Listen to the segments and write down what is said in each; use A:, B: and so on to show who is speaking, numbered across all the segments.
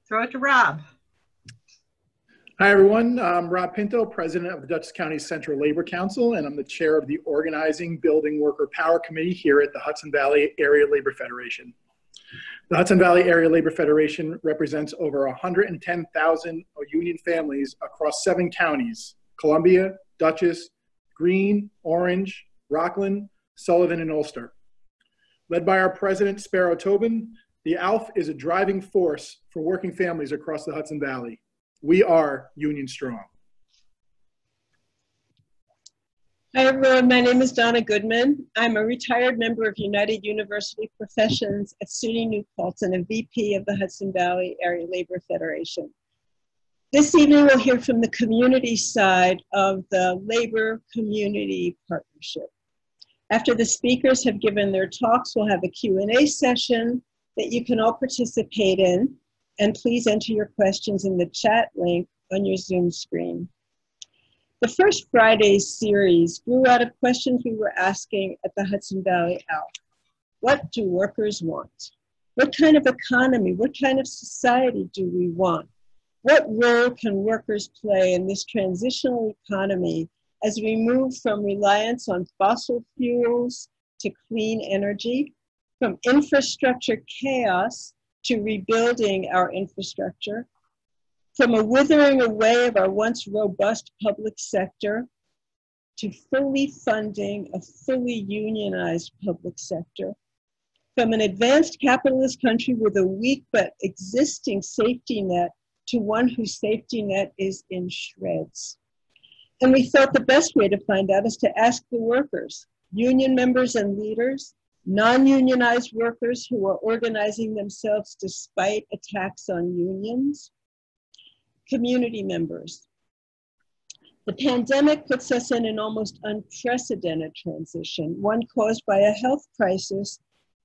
A: throw it to Rob.
B: Hi, everyone. I'm Rob Pinto, president of the Dutchess County Central Labor Council, and I'm the chair of the Organizing Building Worker Power Committee here at the Hudson Valley Area Labor Federation. The Hudson Valley Area Labor Federation represents over 110,000 union families across 7 counties: Columbia, Dutchess, Greene, Orange, Rockland, Sullivan, and Ulster. Led by our president, Sparrow Tobin, the ALF is a driving force for working families across the Hudson Valley. We are Union Strong.
C: Hi everyone, my name is Donna Goodman. I'm a retired member of United University Professions at SUNY New Paltz and a VP of the Hudson Valley Area Labor Federation. This evening we'll hear from the community side of the Labor Community Partnership. After the speakers have given their talks, we'll have a Q&A session that you can all participate in. And please enter your questions in the chat link on your Zoom screen. The first Friday's series grew out of questions we were asking at the Hudson Valley ALF. What do workers want? What kind of economy, what kind of society do we want? What role can workers play in this transitional economy as we move from reliance on fossil fuels to clean energy, from infrastructure chaos to rebuilding our infrastructure, from a withering away of our once robust public sector to fully funding a fully unionized public sector, from an advanced capitalist country with a weak but existing safety net to one whose safety net is in shreds. And we thought the best way to find out is to ask the workers, union members and leaders, non-unionized workers who are organizing themselves despite attacks on unions, community members. The pandemic puts us in an almost unprecedented transition, one caused by a health crisis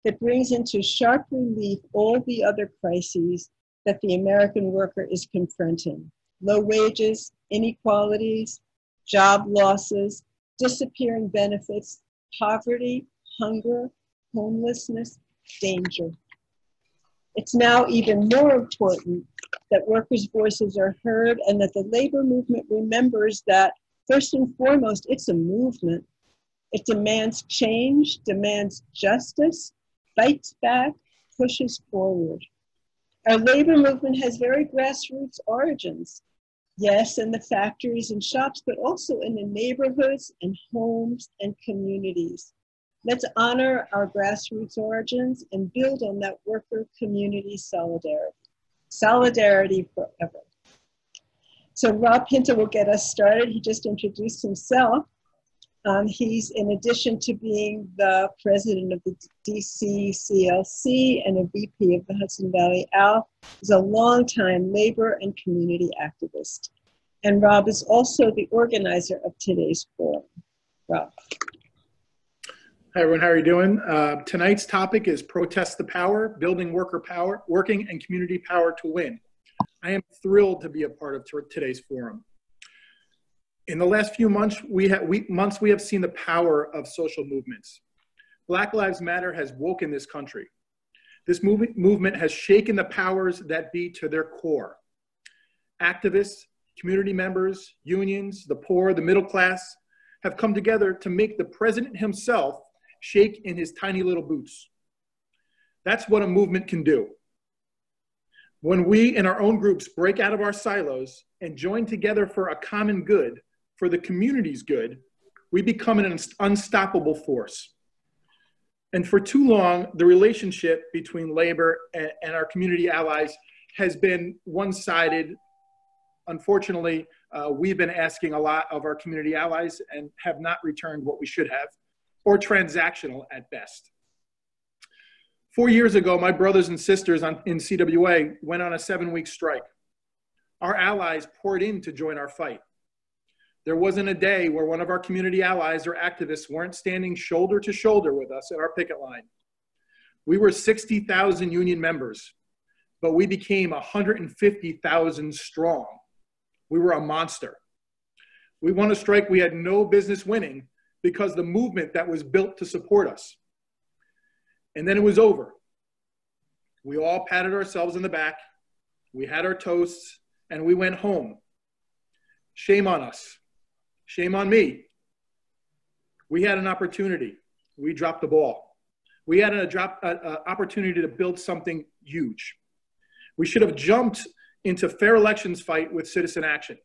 C: that brings into sharp relief all the other crises that the American worker is confronting: low wages, inequalities, job losses, disappearing benefits, poverty, hunger, homelessness, danger. It's now even more important that workers' voices are heard and that the labor movement remembers that, first and foremost, it's a movement. It demands change, demands justice, fights back, pushes forward. Our labor movement has very grassroots origins. Yes, in the factories and shops, but also in the neighborhoods and homes and communities. Let's honor our grassroots origins and build on that worker community solidarity. Solidarity forever. So Rob Pinto will get us started. He just introduced himself. He's, in addition to being the president of the DC CLC and a VP of the Hudson Valley ALF, is a longtime labor and community activist. And Rob is also the organizer of today's forum. Rob.
B: Hi everyone, how are you doing? Tonight's topic is Protest the Power, Building Worker Power, Working and Community Power to Win. I am thrilled to be a part of today's forum. In the last few months, we have seen the power of social movements. Black Lives Matter has woken this country. This movement has shaken the powers that be to their core. Activists, community members, unions, the poor, the middle class have come together to make the president himself shake in his tiny little boots. That's what a movement can do. When we in our own groups break out of our silos and join together for a common good, for the community's good, we become an unstoppable force. And for too long, the relationship between labor and our community allies has been one-sided. Unfortunately, we've been asking a lot of our community allies and have not returned what we should have, or transactional at best. 4 years ago, my brothers and sisters in CWA went on a 7-week strike. Our allies poured in to join our fight. There wasn't a day where one of our community allies or activists weren't standing shoulder to shoulder with us at our picket line. We were 60,000 union members, but we became 150,000 strong. We were a monster. We won a strike we had no business winning because the movement that was built to support us. And then it was over. We all patted ourselves in the back We had our toasts and we went home. Shame on us. Shame on me. We had an opportunity. We dropped the ball. We had an opportunity to build something huge. We should have jumped into fair elections fight with citizen action.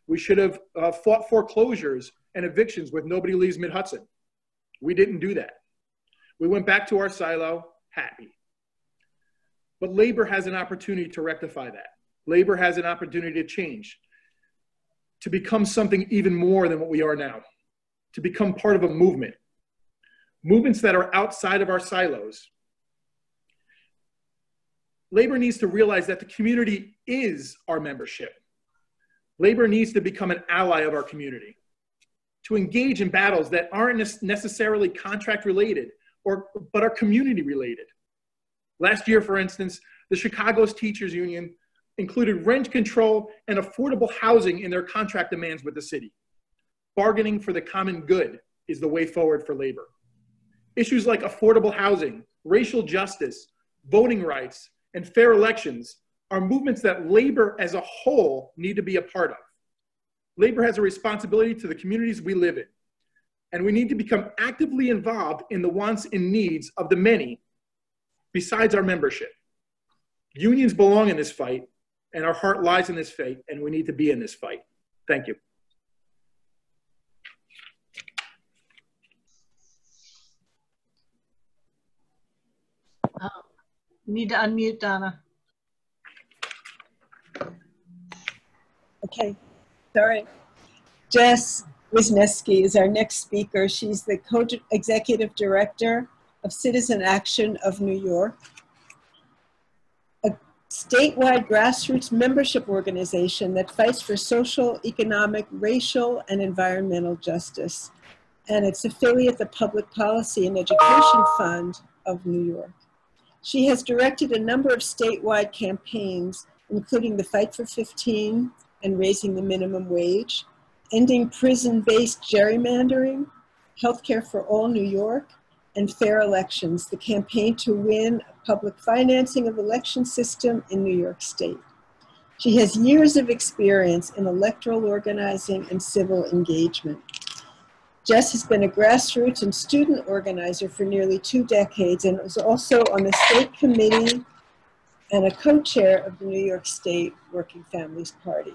B: We should have fought foreclosures and evictions with Nobody Leaves Mid-Hudson. We didn't do that. We went back to our silo happy. But labor has an opportunity to rectify that. Labor has an opportunity to change, to become something even more than what we are now, to become part of a movement. Movements that are outside of our silos. Labor needs to realize that the community is our membership. Labor needs to become an ally of our community, to engage in battles that aren't necessarily contract related, but are community related. Last year, for instance, the Chicago's Teachers Union included rent control and affordable housing in their contract demands with the city. Bargaining for the common good is the way forward for labor. Issues like affordable housing, racial justice, voting rights, and fair elections are movements that labor as a whole need to be a part of. Labor has a responsibility to the communities we live in, and we need to become actively involved in the wants and needs of the many besides our membership. Unions belong in this fight, and our heart lies in this fight, and we need to be in this fight. Thank you.
A: You need to unmute, Donna.
C: Okay, sorry. Jess Wisneski is our next speaker. She's the co-executive director of Citizen Action of New York, a statewide grassroots membership organization that fights for social, economic, racial, and environmental justice. And its affiliate, the Public Policy and Education Fund of New York. She has directed a number of statewide campaigns, including the Fight for 15 and raising the minimum wage, ending prison-based gerrymandering, healthcare for all New York, and fair elections, the campaign to win public financing of election system in New York State. She has years of experience in electoral organizing and civil engagement. Jess has been a grassroots and student organizer for nearly 2 decades and was also on the state committee and a co-chair of the New York State Working Families Party.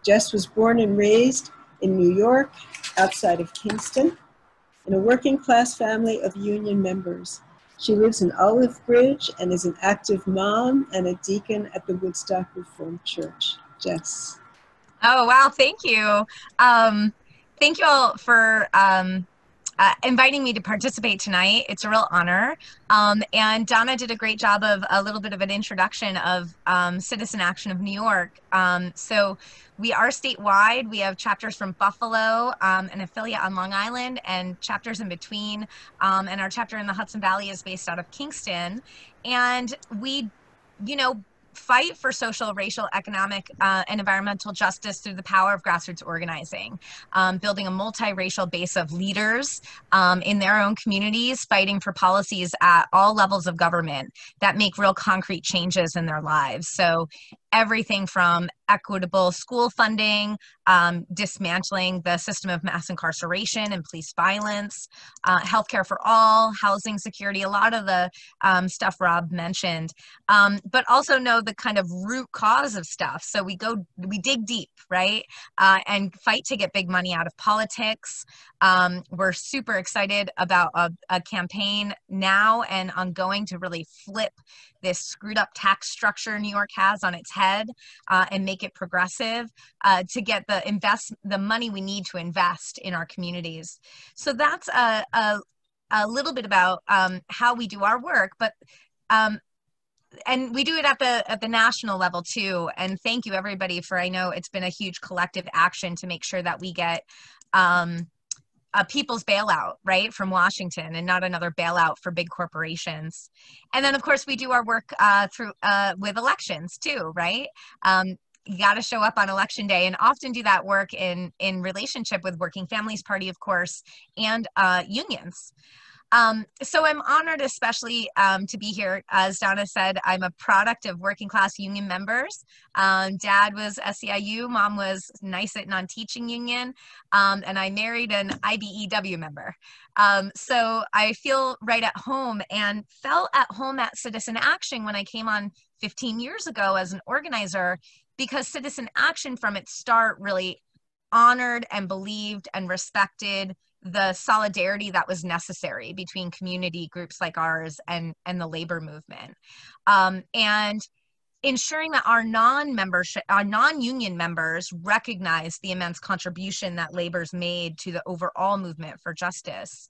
C: Jess was born and raised in New York, outside of Kingston, in a working class family of union members. She lives in Olive Bridge and is an active mom and a deacon at the Woodstock Reformed Church. Jess.
D: Oh, wow, thank you. Thank you all for inviting me to participate tonight. It's a real honor. And Donna did a great job of a little bit of an introduction of Citizen Action of New York. So we are statewide. We have chapters from Buffalo, an affiliate on Long Island, and chapters in between. And our chapter in the Hudson Valley is based out of Kingston. And we, fight for social, racial, economic, and environmental justice through the power of grassroots organizing, building a multiracial base of leaders in their own communities, fighting for policies at all levels of government that make real concrete changes in their lives. So everything from equitable school funding, dismantling the system of mass incarceration and police violence, healthcare for all, housing security, a lot of the stuff Rob mentioned, but also know the kind of root cause of stuff. So we dig deep, right? And fight to get big money out of politics. We're super excited about a campaign now and ongoing to really flip this screwed up tax structure New York has on its head and make it progressive to get the money we need to invest in our communities. So that's a little bit about how we do our work, but and we do it at the national level too. And thank you everybody for, I know it's been a huge collective action to make sure that we get a people's bailout, right, from Washington, and not another bailout for big corporations. And then, of course, we do our work with elections too, right? You got to show up on election day, and often do that work in relationship with Working Families Party, of course, and unions. So I'm honored especially to be here. As Donna said, I'm a product of working class union members. Dad was SEIU, mom was NYSET non-teaching union, and I married an IBEW member. So I feel right at home and felt at home at Citizen Action when I came on 15 years ago as an organizer, because Citizen Action from its start really honored and believed and respected the solidarity that was necessary between community groups like ours and the labor movement. And ensuring that our non-union members recognize the immense contribution that labor's made to the overall movement for justice.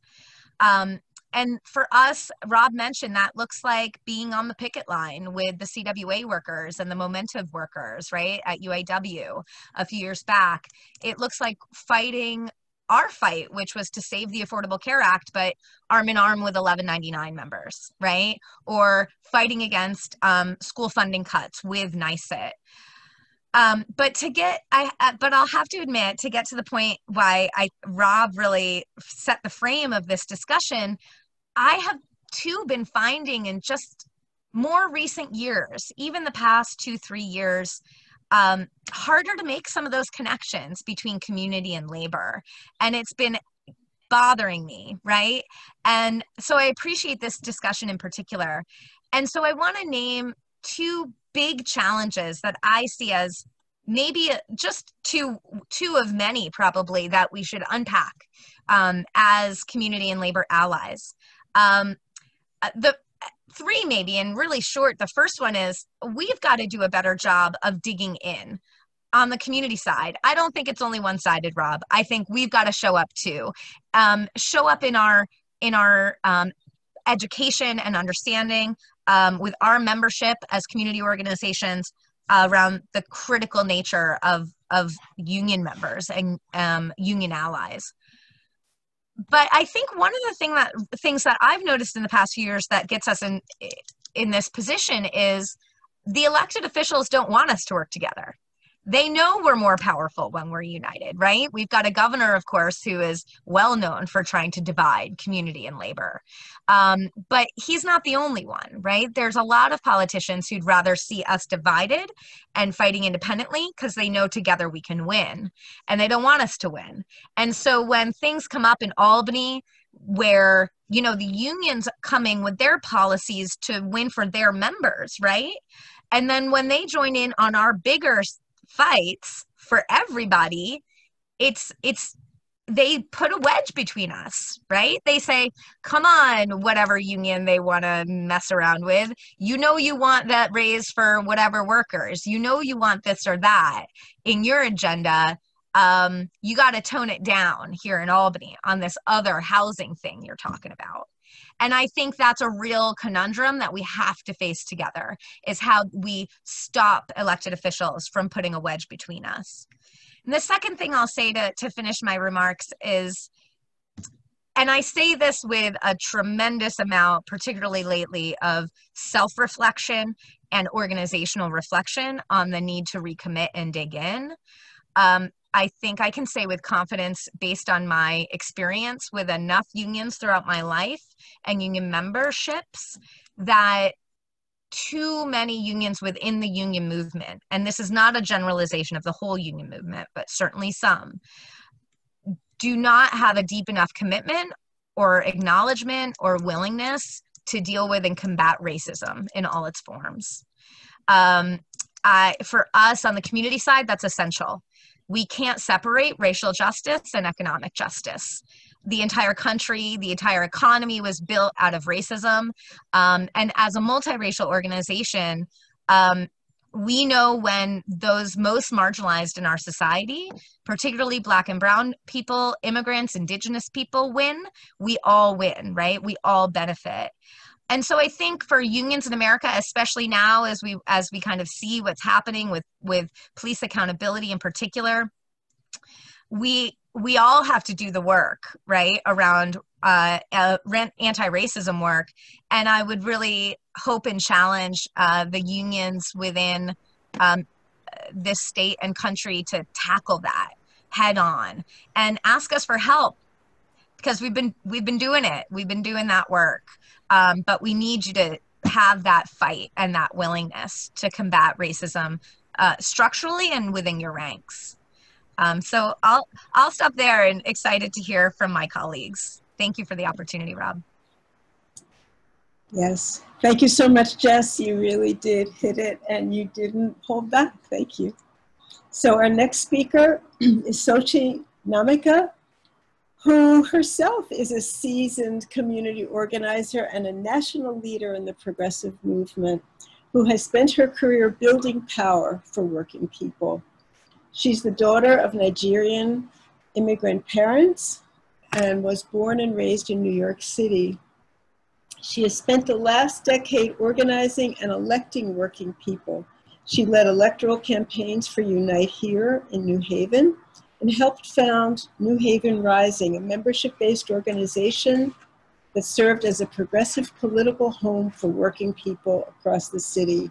D: And for us, Rob mentioned that looks like being on the picket line with the CWA workers and the Momentive workers, right, at UAW a few years back. It looks like fighting our fight, which was to save the Affordable Care Act, but arm in arm with 1199 members, right? Or fighting against school funding cuts with NYSET. But I'll have to admit, to get to the point why Rob really set the frame of this discussion, I have too been finding in just more recent years, even the past 2-3 years, harder to make some of those connections between community and labor. And it's been bothering me, right? And so I appreciate this discussion in particular. And so I want to name 2 big challenges that I see as maybe just two of many probably that we should unpack as community and labor allies. The 3 maybe, and really short. The first one is we've got to do a better job of digging in on the community side. I don't think it's only one-sided, Rob. I think we've got to show up too. Show up in our education and understanding with our membership as community organizations around the critical nature of union members and union allies. But I think one of the things that I've noticed in the past few years that gets us in this position is the elected officials don't want us to work together. They know we're more powerful when we're united, right? We've got a governor, of course, who is well known for trying to divide community and labor. But he's not the only one, right? There's a lot of politicians who'd rather see us divided and fighting independently because they know together we can win, and they don't want us to win. And so when things come up in Albany where, you know, the unions coming with their policies to win for their members, right? And then when they join in on our bigger fights for everybody, they put a wedge between us, right? They say, come on, whatever union they want to mess around with, you know, you want that raise for whatever workers, you know, you want this or that in your agenda. You got to tone it down here in Albany on this other housing thing you're talking about. And I think that's a real conundrum that we have to face together, is how we stop elected officials from putting a wedge between us. And the second thing I'll say to finish my remarks is, and I say this with a tremendous amount, particularly lately, of self-reflection and organizational reflection on the need to recommit and dig in. I think I can say with confidence, based on my experience with enough unions throughout my life and union memberships, that too many unions within the union movement, and this is not a generalization of the whole union movement, but certainly some, do not have a deep enough commitment or acknowledgement or willingness to deal with and combat racism in all its forms. For us on the community side, that's essential. We can't separate racial justice and economic justice. The entire country, the entire economy was built out of racism. And as a multiracial organization, we know when those most marginalized in our society, particularly Black and Brown people, immigrants, Indigenous people win, we all win, right? We all benefit. And so I think for unions in America, especially now as we kind of see what's happening with police accountability in particular, we all have to do the work, right, around anti-racism work. And I would really hope and challenge the unions within this state and country to tackle that head on and ask us for help. because we've been doing it. We've been doing that work. But we need you to have that fight and that willingness to combat racism structurally and within your ranks. So I'll stop there, and excited to hear from my colleagues. Thank you for the opportunity, Rob.
C: Yes, thank you so much, Jess. You really did hit it and you didn't hold back. Thank you. So our next speaker is Sochie Nnaemeka, who herself is a seasoned community organizer and a national leader in the progressive movement, who has spent her career building power for working people. She's the daughter of Nigerian immigrant parents and was born and raised in New York City. She has spent the last decade organizing and electing working people. She led electoral campaigns for Unite Here in New Haven and helped found New Haven Rising, a membership-based organization that served as a progressive political home for working people across the city.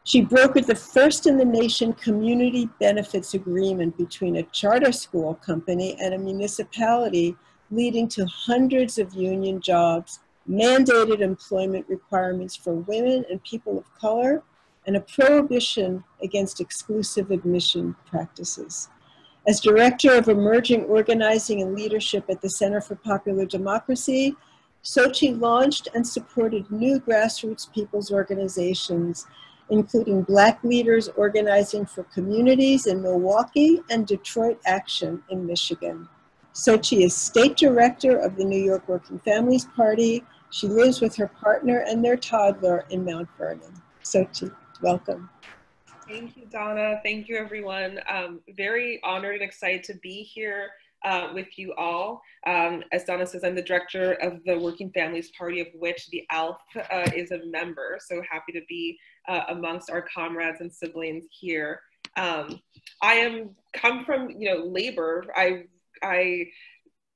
C: She brokered the first in the nation community benefits agreement between a charter school company and a municipality, leading to hundreds of union jobs, mandated employment requirements for women and people of color, and a prohibition against exclusive admission practices. As Director of Emerging Organizing and Leadership at the Center for Popular Democracy, Sochie launched and supported new grassroots people's organizations, including Black Leaders Organizing for Communities in Milwaukee and Detroit Action in Michigan. Sochie is State Director of the New York Working Families Party. She lives with her partner and their toddler in Mount Vernon. Sochie, welcome.
E: Thank you, Donna. Thank you, everyone. Very honored and excited to be here with you all. As Donna says, I'm the director of the Working Families Party, of which the ALF is a member. So happy to be amongst our comrades and siblings here. I come from labor. I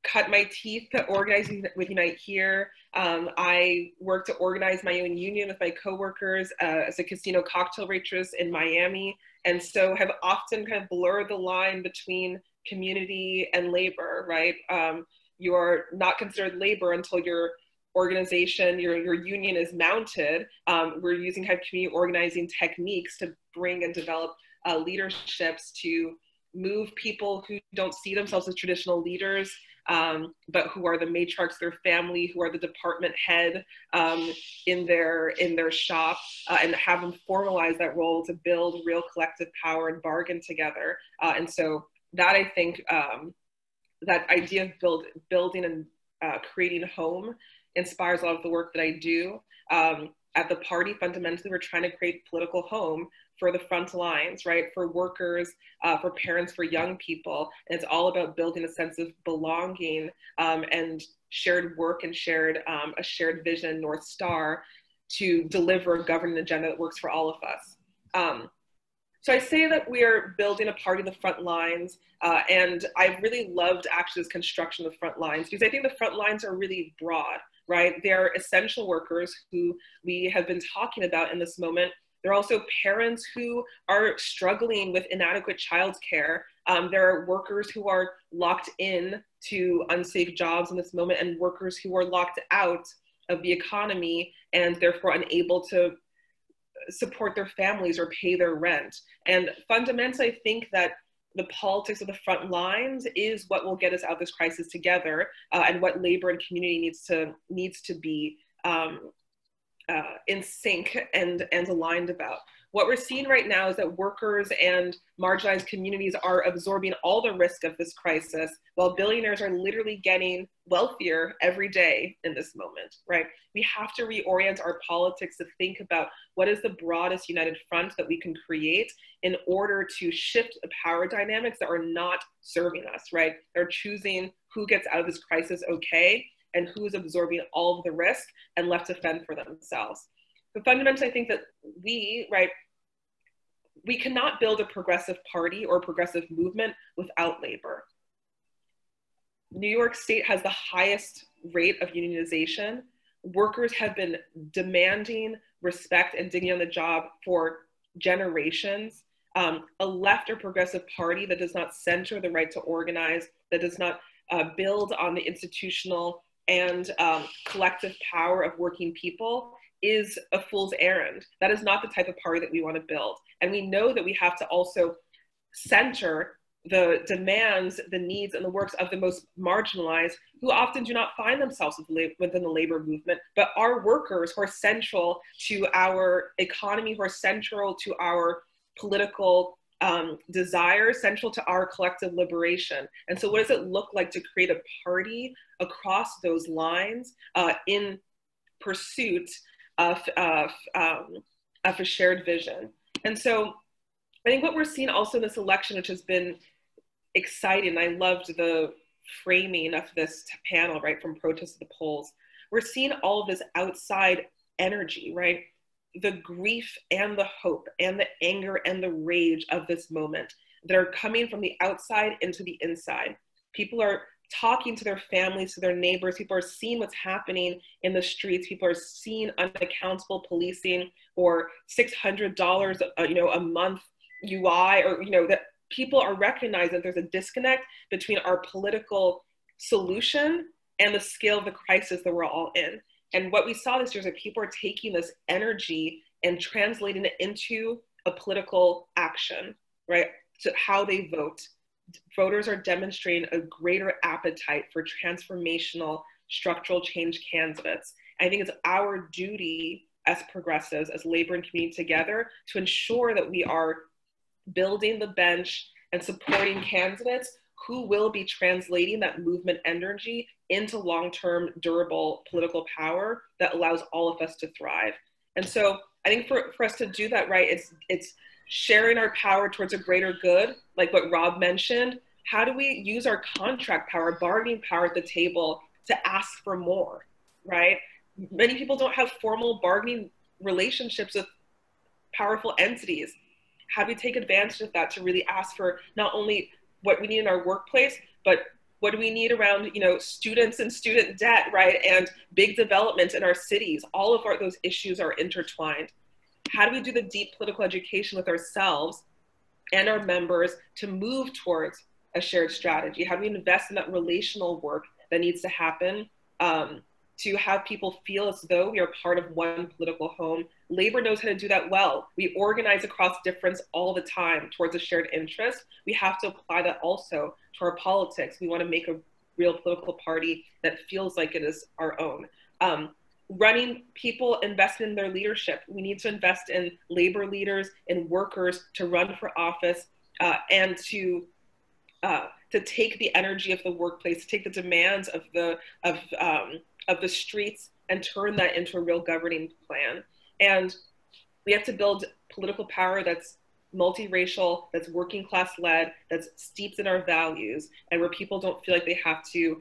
E: cut my teeth organizing with Unite Here. I worked to organize my own union with my coworkers as a casino cocktail waitress in Miami, and so have often kind of blurred the line between community and labor, right? You are not considered labor until your organization, your union is mounted. We're using kind of community organizing techniques to bring and develop leaderships to move people who don't see themselves as traditional leaders, but who are the matriarchs of their family, who are the department head in their shop, and have them formalize that role to build real collective power and bargain together. And so that, I think, that idea of building and creating home inspires a lot of the work that I do. At the party, fundamentally, we're trying to create political home for the front lines, right? For workers, for parents, for young people. And it's all about building a sense of belonging and shared work and a shared vision, North Star, to deliver a governance agenda that works for all of us. So I say that we're building a party of the front lines, and I really loved actually this construction of the front lines, because I think the front lines are really broad, right? They're essential workers who we have been talking about in this moment. There are also parents who are struggling with inadequate childcare. There are workers who are locked in to unsafe jobs in this moment, and workers who are locked out of the economy and therefore unable to support their families or pay their rent. And fundamentally, I think that the politics of the front lines is what will get us out of this crisis together, and what labor and community needs to be in sync and aligned about. What we're seeing right now is that workers and marginalized communities are absorbing all the risk of this crisis, while billionaires are literally getting wealthier every day in this moment, right? We have to reorient our politics to think about what is the broadest united front that we can create in order to shift the power dynamics that are not serving us, right? They're choosing who gets out of this crisis okay, and who is absorbing all of the risk and left to fend for themselves. But fundamentally, I think that we cannot build a progressive party or a progressive movement without labor. New York State has the highest rate of unionization. Workers have been demanding respect and dignity on the job for generations. A left or progressive party that does not center the right to organize, that does not build on the institutional and collective power of working people is a fool's errand. That is not the type of party that we want to build. And we know that we have to also center the demands, the needs, and the works of the most marginalized, who often do not find themselves within the labor movement, but are workers who are central to our economy, who are central to our political desires, central to our collective liberation. And so what does it look like to create a party across those lines in pursuit of a shared vision? And so I think what we're seeing also in this election, which has been exciting, I loved the framing of this panel, right, from protest to the polls. We're seeing all of this outside energy, right? The grief and the hope and the anger and the rage of this moment that are coming from the outside into the inside. People are talking to their families, to their neighbors. People are seeing what's happening in the streets. People are seeing unaccountable policing or $600 a month UI, or that people are recognizing that there's a disconnect between our political solution and the scale of the crisis that we're all in. And what we saw this year is that people are taking this energy and translating it into a political action, right? To how they vote. Voters are demonstrating a greater appetite for transformational structural change candidates. I think it's our duty as progressives, as labor and community together, to ensure that we are building the bench and supporting candidates who will be translating that movement energy into long-term durable political power that allows all of us to thrive. And so I think for us to do that, right, it's sharing our power towards a greater good, like what Rob mentioned. How do we use our contract power, bargaining power at the table to ask for more, right? Many people don't have formal bargaining relationships with powerful entities. How do we take advantage of that to really ask for not only what we need in our workplace, but what do we need around, students and student debt, right? And big development in our cities. All of those issues are intertwined. How do we do the deep political education with ourselves and our members to move towards a shared strategy? How do we invest in that relational work that needs to happen to have people feel as though we are part of one political home? Labor knows how to do that well. We organize across difference all the time towards a shared interest. We have to apply that also to our politics. We want to make a real political party that feels like it is our own. Running people, invest in their leadership. We need to invest in labor leaders and workers to run for office and to take the energy of the workplace, to take the demands of the streets and turn that into a real governing plan. And we have to build political power that's multiracial, that's working class led, that's steeped in our values, and where people don't feel like they have to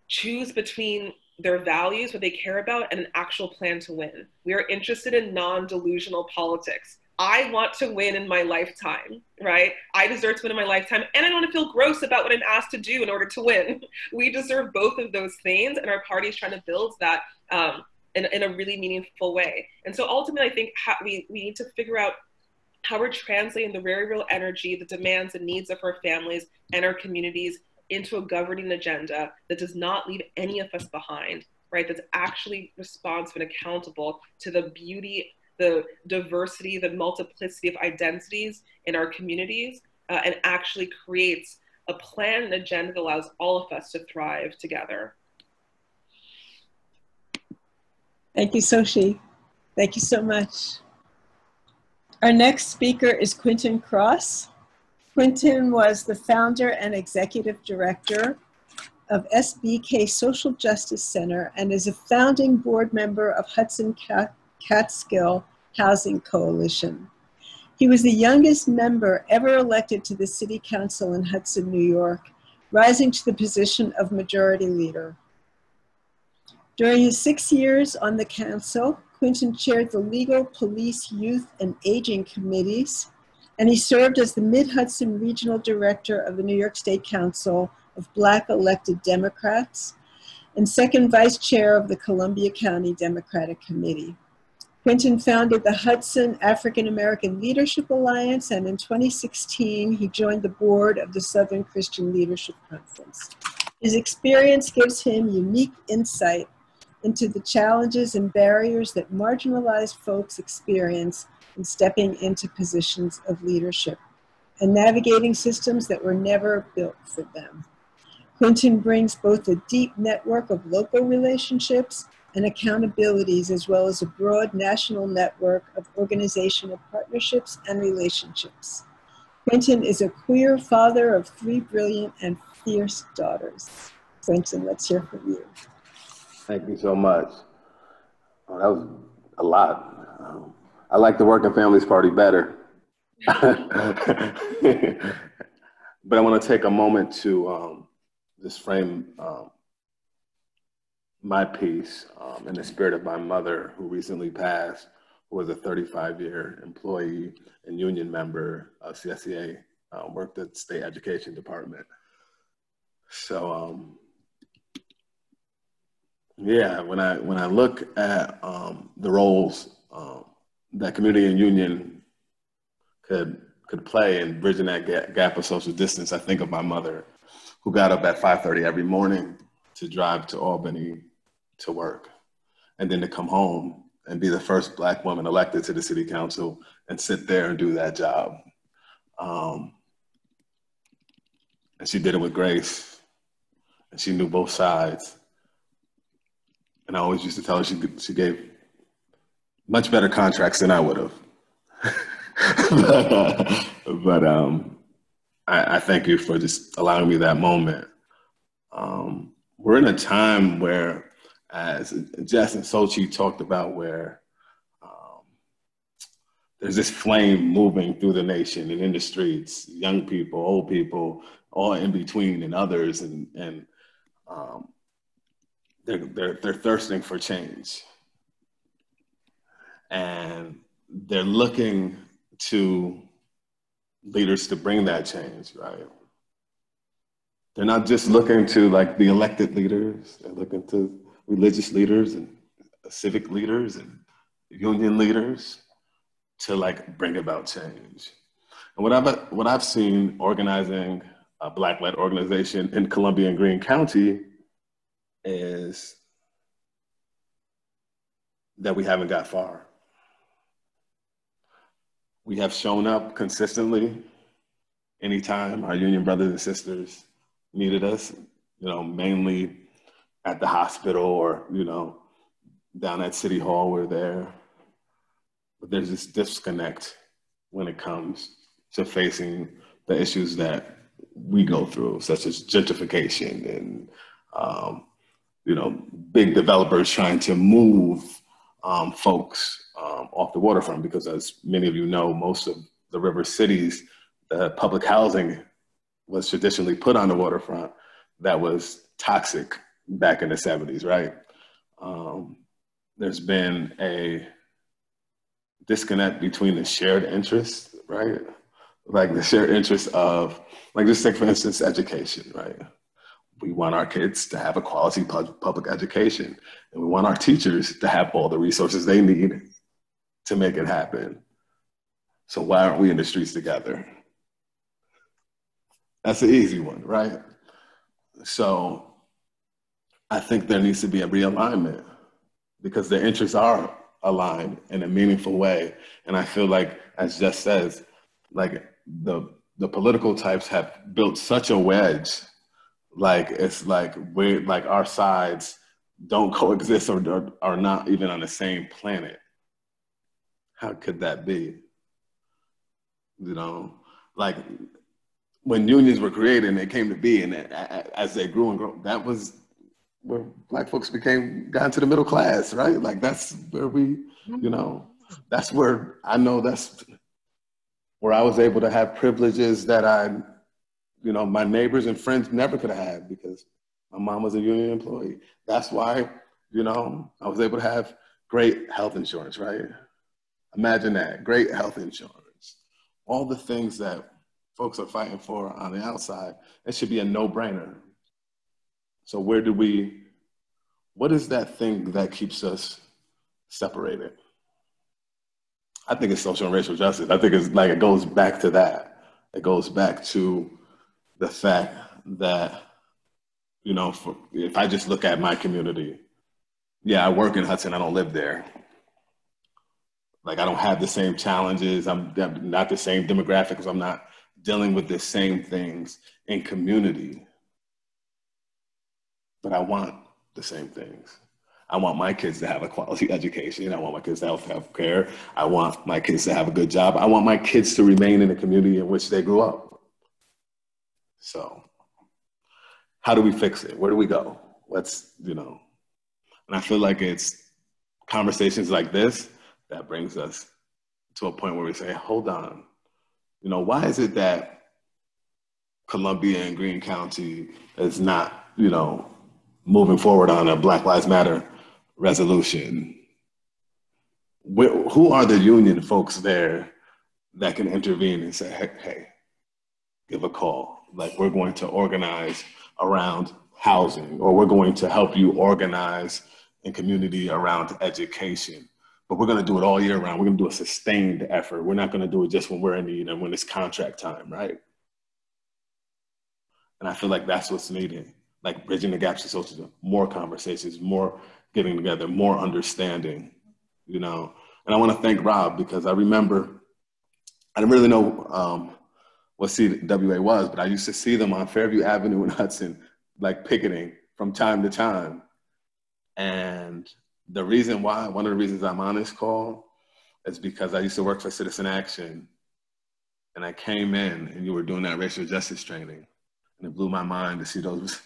E: choose between their values, what they care about, and an actual plan to win. We are interested in non-delusional politics. I want to win in my lifetime, right? I deserve to win in my lifetime, and I don't want to feel gross about what I'm asked to do in order to win. We deserve both of those things, and our party is trying to build that in a really meaningful way. And so ultimately, I think we need to figure out how we're translating the very real energy, the demands and needs of our families and our communities into a governing agenda that does not leave any of us behind, right? That's actually responsive and accountable to the beauty, the diversity, the multiplicity of identities in our communities, and actually creates a plan and agenda that allows all of us to thrive together.
C: Thank you, Sochie. Thank you so much. Our next speaker is Quintin Cross. Quintin was the founder and executive director of SBK Social Justice Center and is a founding board member of Hudson Catskill Housing Coalition. He was the youngest member ever elected to the City Council in Hudson, New York, rising to the position of majority leader. During his 6 years on the council, Quintin chaired the Legal, Police, Youth, and Aging Committees, and he served as the Mid-Hudson Regional Director of the New York State Council of Black Elected Democrats and second Vice Chair of the Columbia County Democratic Committee. Quintin founded the Hudson African American Leadership Alliance, and in 2016, he joined the board of the Southern Christian Leadership Conference. His experience gives him unique insight into the challenges and barriers that marginalized folks experience in stepping into positions of leadership and navigating systems that were never built for them. Quintin brings both a deep network of local relationships and accountabilities, as well as a broad national network of organizational partnerships and relationships. Quintin is a queer father of 3 brilliant and fierce daughters. Quintin, let's hear from you.
F: Thank you so much. Oh, that was a lot. I like the Working Families Party better. But I want to take a moment to just frame my piece in the spirit of my mother, who recently passed, who was a 35-year employee and union member of CSEA, worked at the State Education Department. So, yeah, when I look at the roles that community and union could play in bridging that gap of social distance, I think of my mother, who got up at 5:30 every morning to drive to Albany to work, and then to come home and be the first Black woman elected to the city council and sit there and do that job. And she did it with grace, and she knew both sides. And I always used to tell her she gave much better contracts than I would have. but I thank you for just allowing me that moment. We're in a time where, as Jess and Sochie talked about, where there's this flame moving through the nation and in the streets, young people, old people, all in between, and others, and they're thirsting for change, and they're looking to leaders to bring that change, right? They're not just looking to like the elected leaders, they're looking to religious leaders and civic leaders and union leaders to like bring about change. And what I've seen organizing a Black-led organization in Columbia and Greene County is that we haven't got far. We have shown up consistently anytime our union brothers and sisters needed us, mainly at the hospital or, down at City Hall, we're there. But there's this disconnect when it comes to facing the issues that we go through, such as gentrification and, big developers trying to move folks off the waterfront, because as many of you know, most of the river cities, the public housing was traditionally put on the waterfront that was toxic back in the 70s, right? There's been a disconnect between the shared interests, right? Like the shared interest of, like just take for instance, education, right? We want our kids to have a quality public education, and we want our teachers to have all the resources they need to make it happen. So why aren't we in the streets together? That's an easy one, right? So I think there needs to be a realignment, because their interests are aligned in a meaningful way. And I feel like, as Jess says, like the political types have built such a wedge, like it's like we're like our sides don't coexist or are not even on the same planet. How could that be? Like when unions were created and they came to be, and as they grew and grew, that was where Black folks got into the middle class, right? Like that's where we, that's where I know that's where I was able to have privileges that my neighbors and friends never could have had, because my mom was a union employee. That's why, I was able to have great health insurance, right? Imagine that, great health insurance. All the things that folks are fighting for on the outside, it should be a no-brainer. So what is that thing that keeps us separated? I think it's social and racial justice. I think it's like, it goes back to that. It goes back to the fact that You know, if I just look at my community, yeah, I work in Hudson, I don't live there. Like, I don't have the same challenges. I'm not the same demographics. I'm not dealing with the same things in community. But I want the same things. I want my kids to have a quality education. I want my kids to have health care. I want my kids to have a good job. I want my kids to remain in the community in which they grew up. So how do we fix it? Where do we go? Let's, you know, and I feel like it's conversations like this that brings us to a point where we say, hold on, you know, why is it that Columbia and Greene County is not, you know, moving forward on a Black Lives Matter resolution? Who are the union folks there that can intervene and say, hey, give a call. Like, we're going to organize around housing, or we're going to help you organize in community around education. But we're going to do it all year round. We're going to do a sustained effort. We're not going to do it just when we're in need and when it's contract time, right? And I feel like that's what's needed, like bridging the gaps to social, more conversations, more getting together, more understanding, you know? And I want to thank Rob, because I remember, I didn't really know what CWA was, but I used to see them on Fairview Avenue in Hudson, like picketing from time to time. And the reason why, one of the reasons I'm on this call is because I used to work for Citizen Action, and I came in and you were doing that racial justice training, and it blew my mind to see those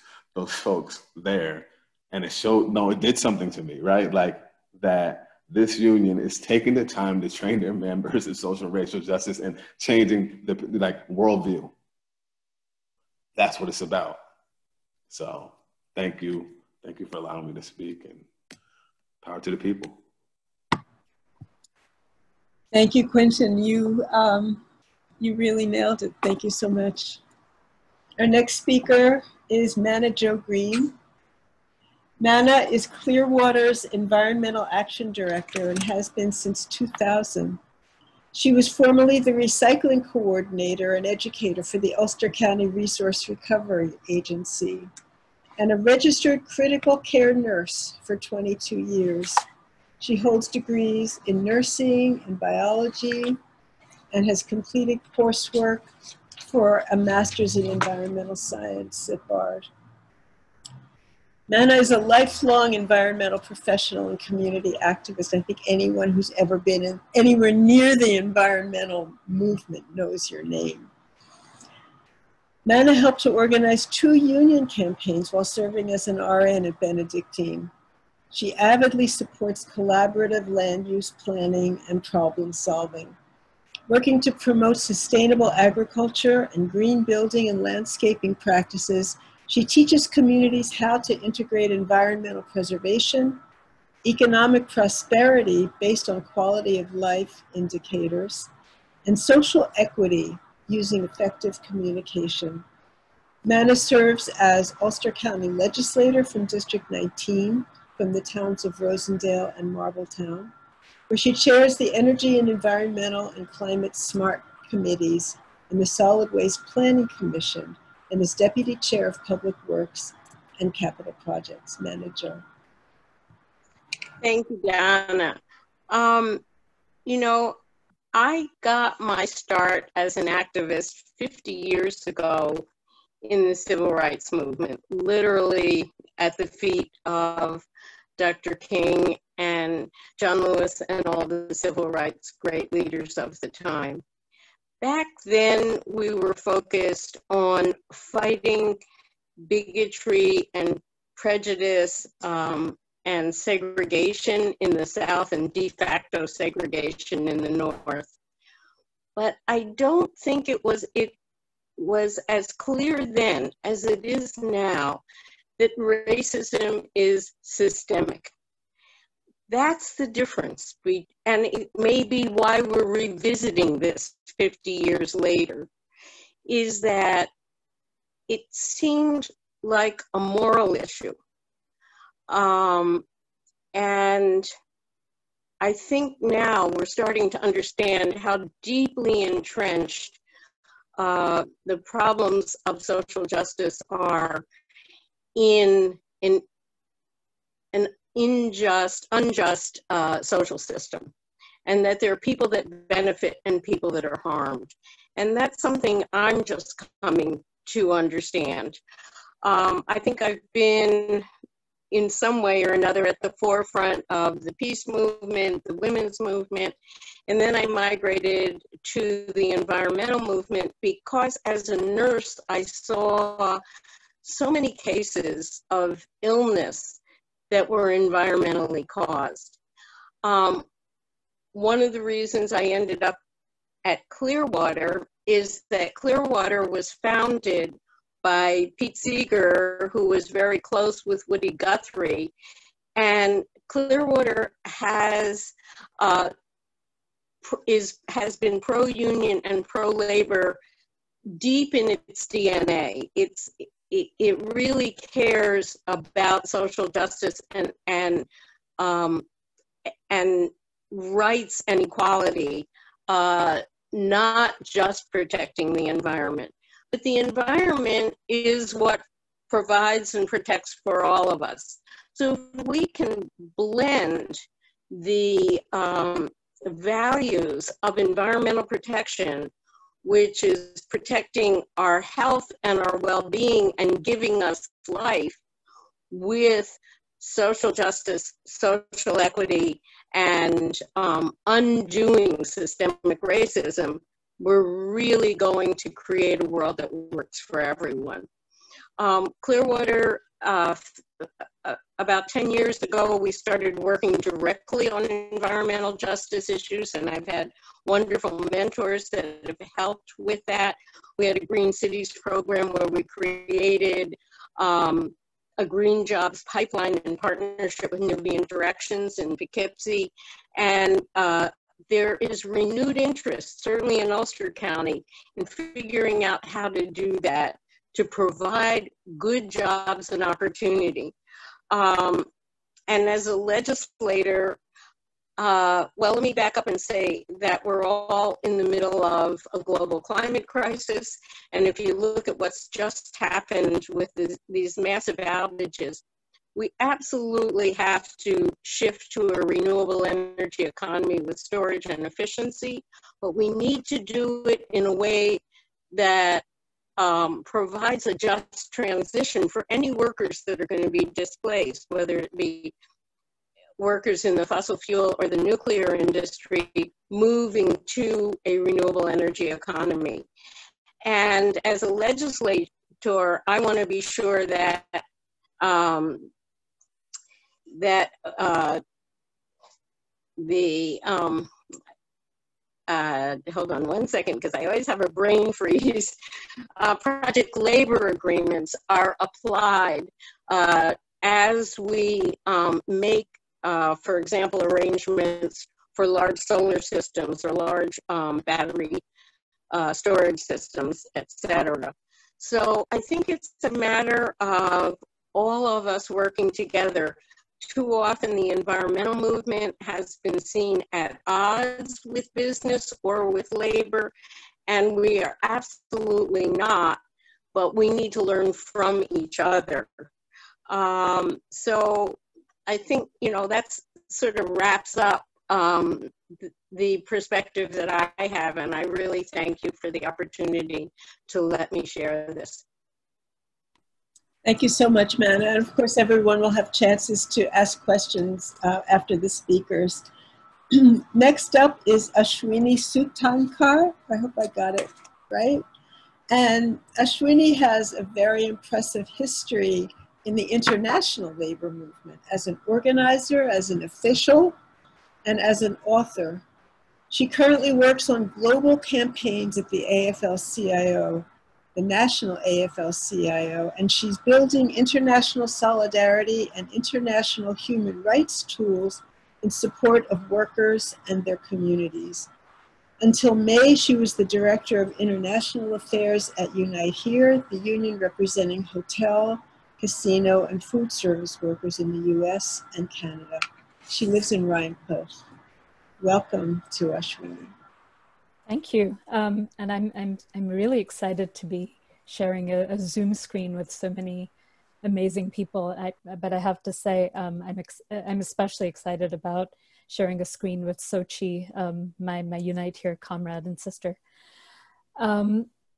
F: folks there. And it showed, no, it did something to me, right? Like, that this union is taking the time to train their members in social and racial justice and changing the like worldview. That's what it's about. So thank you. Thank you for allowing me to speak, and power to the people.
C: Thank you, Quintin. You really nailed it. Thank you so much. Our next speaker is Manna Jo Greene. Manna is Clearwater's Environmental Action Director and has been since 2000. She was formerly the Recycling Coordinator and Educator for the Ulster County Resource Recovery Agency, and a registered critical care nurse for 22 years. She holds degrees in nursing and biology and has completed coursework for a master's in environmental science at Bard. Manna is a lifelong environmental professional and community activist. I think anyone who's ever been anywhere near the environmental movement knows your name. Manna helped to organize 2 union campaigns while serving as an RN at Benedictine. She avidly supports collaborative land use planning and problem solving, working to promote sustainable agriculture and green building and landscaping practices. She teaches communities how to integrate environmental preservation, economic prosperity based on quality of life indicators, and social equity using effective communication. Manna serves as Ulster County Legislator from District 19, from the towns of Rosendale and Marbletown, where she chairs the Energy and Environmental and Climate Smart Committees and the Solid Waste Planning Commission, and is Deputy Chair of Public Works and Capital Projects. Manna Jo.
G: Thank you, Donna. You know, I got my start as an activist 50 years ago in the civil rights movement, literally at the feet of Dr. King and John Lewis and all the civil rights great leaders of the time. Back then, we were focused on fighting bigotry and prejudice and segregation in the South and de facto segregation in the North. But I don't think it was as clear then as it is now that racism is systemic. That's the difference, and it may be why we're revisiting this 50 years later, is that it seemed like a moral issue. And I think now we're starting to understand how deeply entrenched the problems of social justice are in an unjust social system, and that there are people that benefit and people that are harmed. And that's something I'm just coming to understand. I think I've been in some way or another at the forefront of the peace movement, the women's movement, and then I migrated to the environmental movement because as a nurse, I saw so many cases of illness that were environmentally caused. One of the reasons I ended up at Clearwater is that Clearwater was founded by Pete Seeger, who was very close with Woody Guthrie. And Clearwater has been pro-union and pro-labor deep in its DNA. It really cares about social justice and rights and equality, not just protecting the environment. But the environment is what provides and protects for all of us. So if we can blend the values of environmental protection, which is protecting our health and our well-being and giving us life, with social justice, social equity, and undoing systemic racism, we're really going to create a world that works for everyone. Clearwater, about 10 years ago, we started working directly on environmental justice issues, and I've had wonderful mentors that have helped with that. We had a Green Cities program where we created a green jobs pipeline in partnership with Nubian Directions in Poughkeepsie, and there is renewed interest, certainly in Ulster County, in figuring out how to do that, to provide good jobs and opportunity. And as a legislator, well, let me back up and say that we're all in the middle of a global climate crisis. And if you look at what's just happened with these massive outages, we absolutely have to shift to a renewable energy economy with storage and efficiency, but we need to do it in a way that provides a just transition for any workers that are going to be displaced, whether it be workers in the fossil fuel or the nuclear industry moving to a renewable energy economy. And as a legislator, I want to be sure that hold on one second, because I always have a brain freeze. Project labor agreements are applied as we make, for example, arrangements for large solar systems or large battery storage systems, etc. So I think it's a matter of all of us working together. Too often the environmental movement has been seen at odds with business or with labor, and we are absolutely not, but we need to learn from each other. So I think, you know, that's sort of wraps up the perspective that I have, and I really thank you for the opportunity to let me share this.
C: Thank you so much, Manna. And of course, everyone will have chances to ask questions after the speakers. Next up is Ashwini Sukthankar. I hope I got it right. And Ashwini has a very impressive history in the international labor movement as an organizer, as an official, and as an author. She currently works on global campaigns at the AFL-CIO, the national AFL-CIO, and she's building international solidarity and international human rights tools in support of workers and their communities. Until May, she was the Director of International Affairs at Unite Here, the union representing hotel, casino, and food service workers in the US and Canada. She lives in Rhine Post. Welcome to Ashwini.
H: Thank you, and I'm really excited to be sharing a Zoom screen with so many amazing people. But I have to say, I'm especially excited about sharing a screen with Sochie, my Unite Here comrade and sister.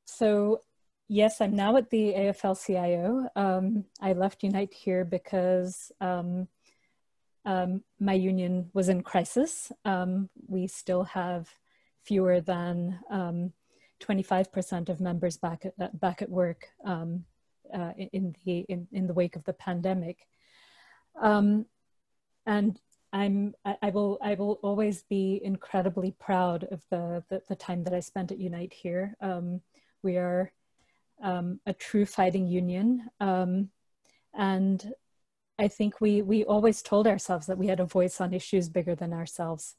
H: So yes, I'm now at the AFL-CIO. I left Unite Here because my union was in crisis. We still have fewer than 25% of members back at work in the wake of the pandemic, and I will always be incredibly proud of the time that I spent at Unite Here. We are a true fighting union, and I think we always told ourselves that we had a voice on issues bigger than ourselves.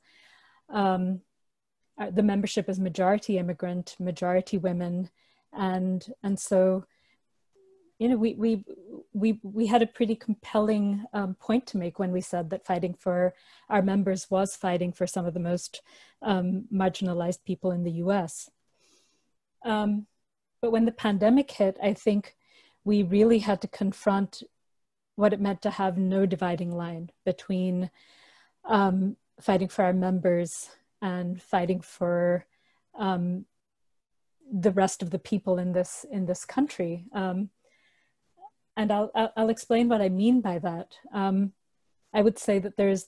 H: The membership is majority immigrant, majority women, and so, you know, we had a pretty compelling point to make when we said that fighting for our members was fighting for some of the most marginalized people in the US. But when the pandemic hit, I think we really had to confront what it meant to have no dividing line between fighting for our members and fighting for the rest of the people in this country. And I'll explain what I mean by that. I would say that there's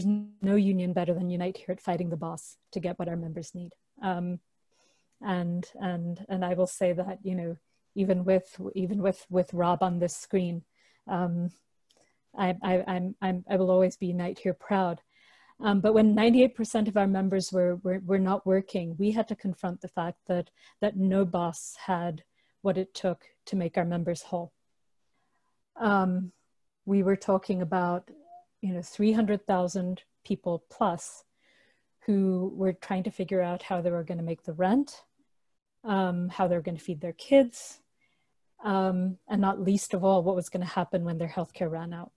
H: no union better than Unite Here at fighting the boss to get what our members need. And I will say that, you know, even with Rob on this screen, I will always be Unite Here proud. But when 98% of our members were not working, we had to confront the fact that no boss had what it took to make our members whole. We were talking about, you know, 300,000 people plus who were trying to figure out how they were going to make the rent, how they were going to feed their kids, and not least of all, what was going to happen when their healthcare ran out.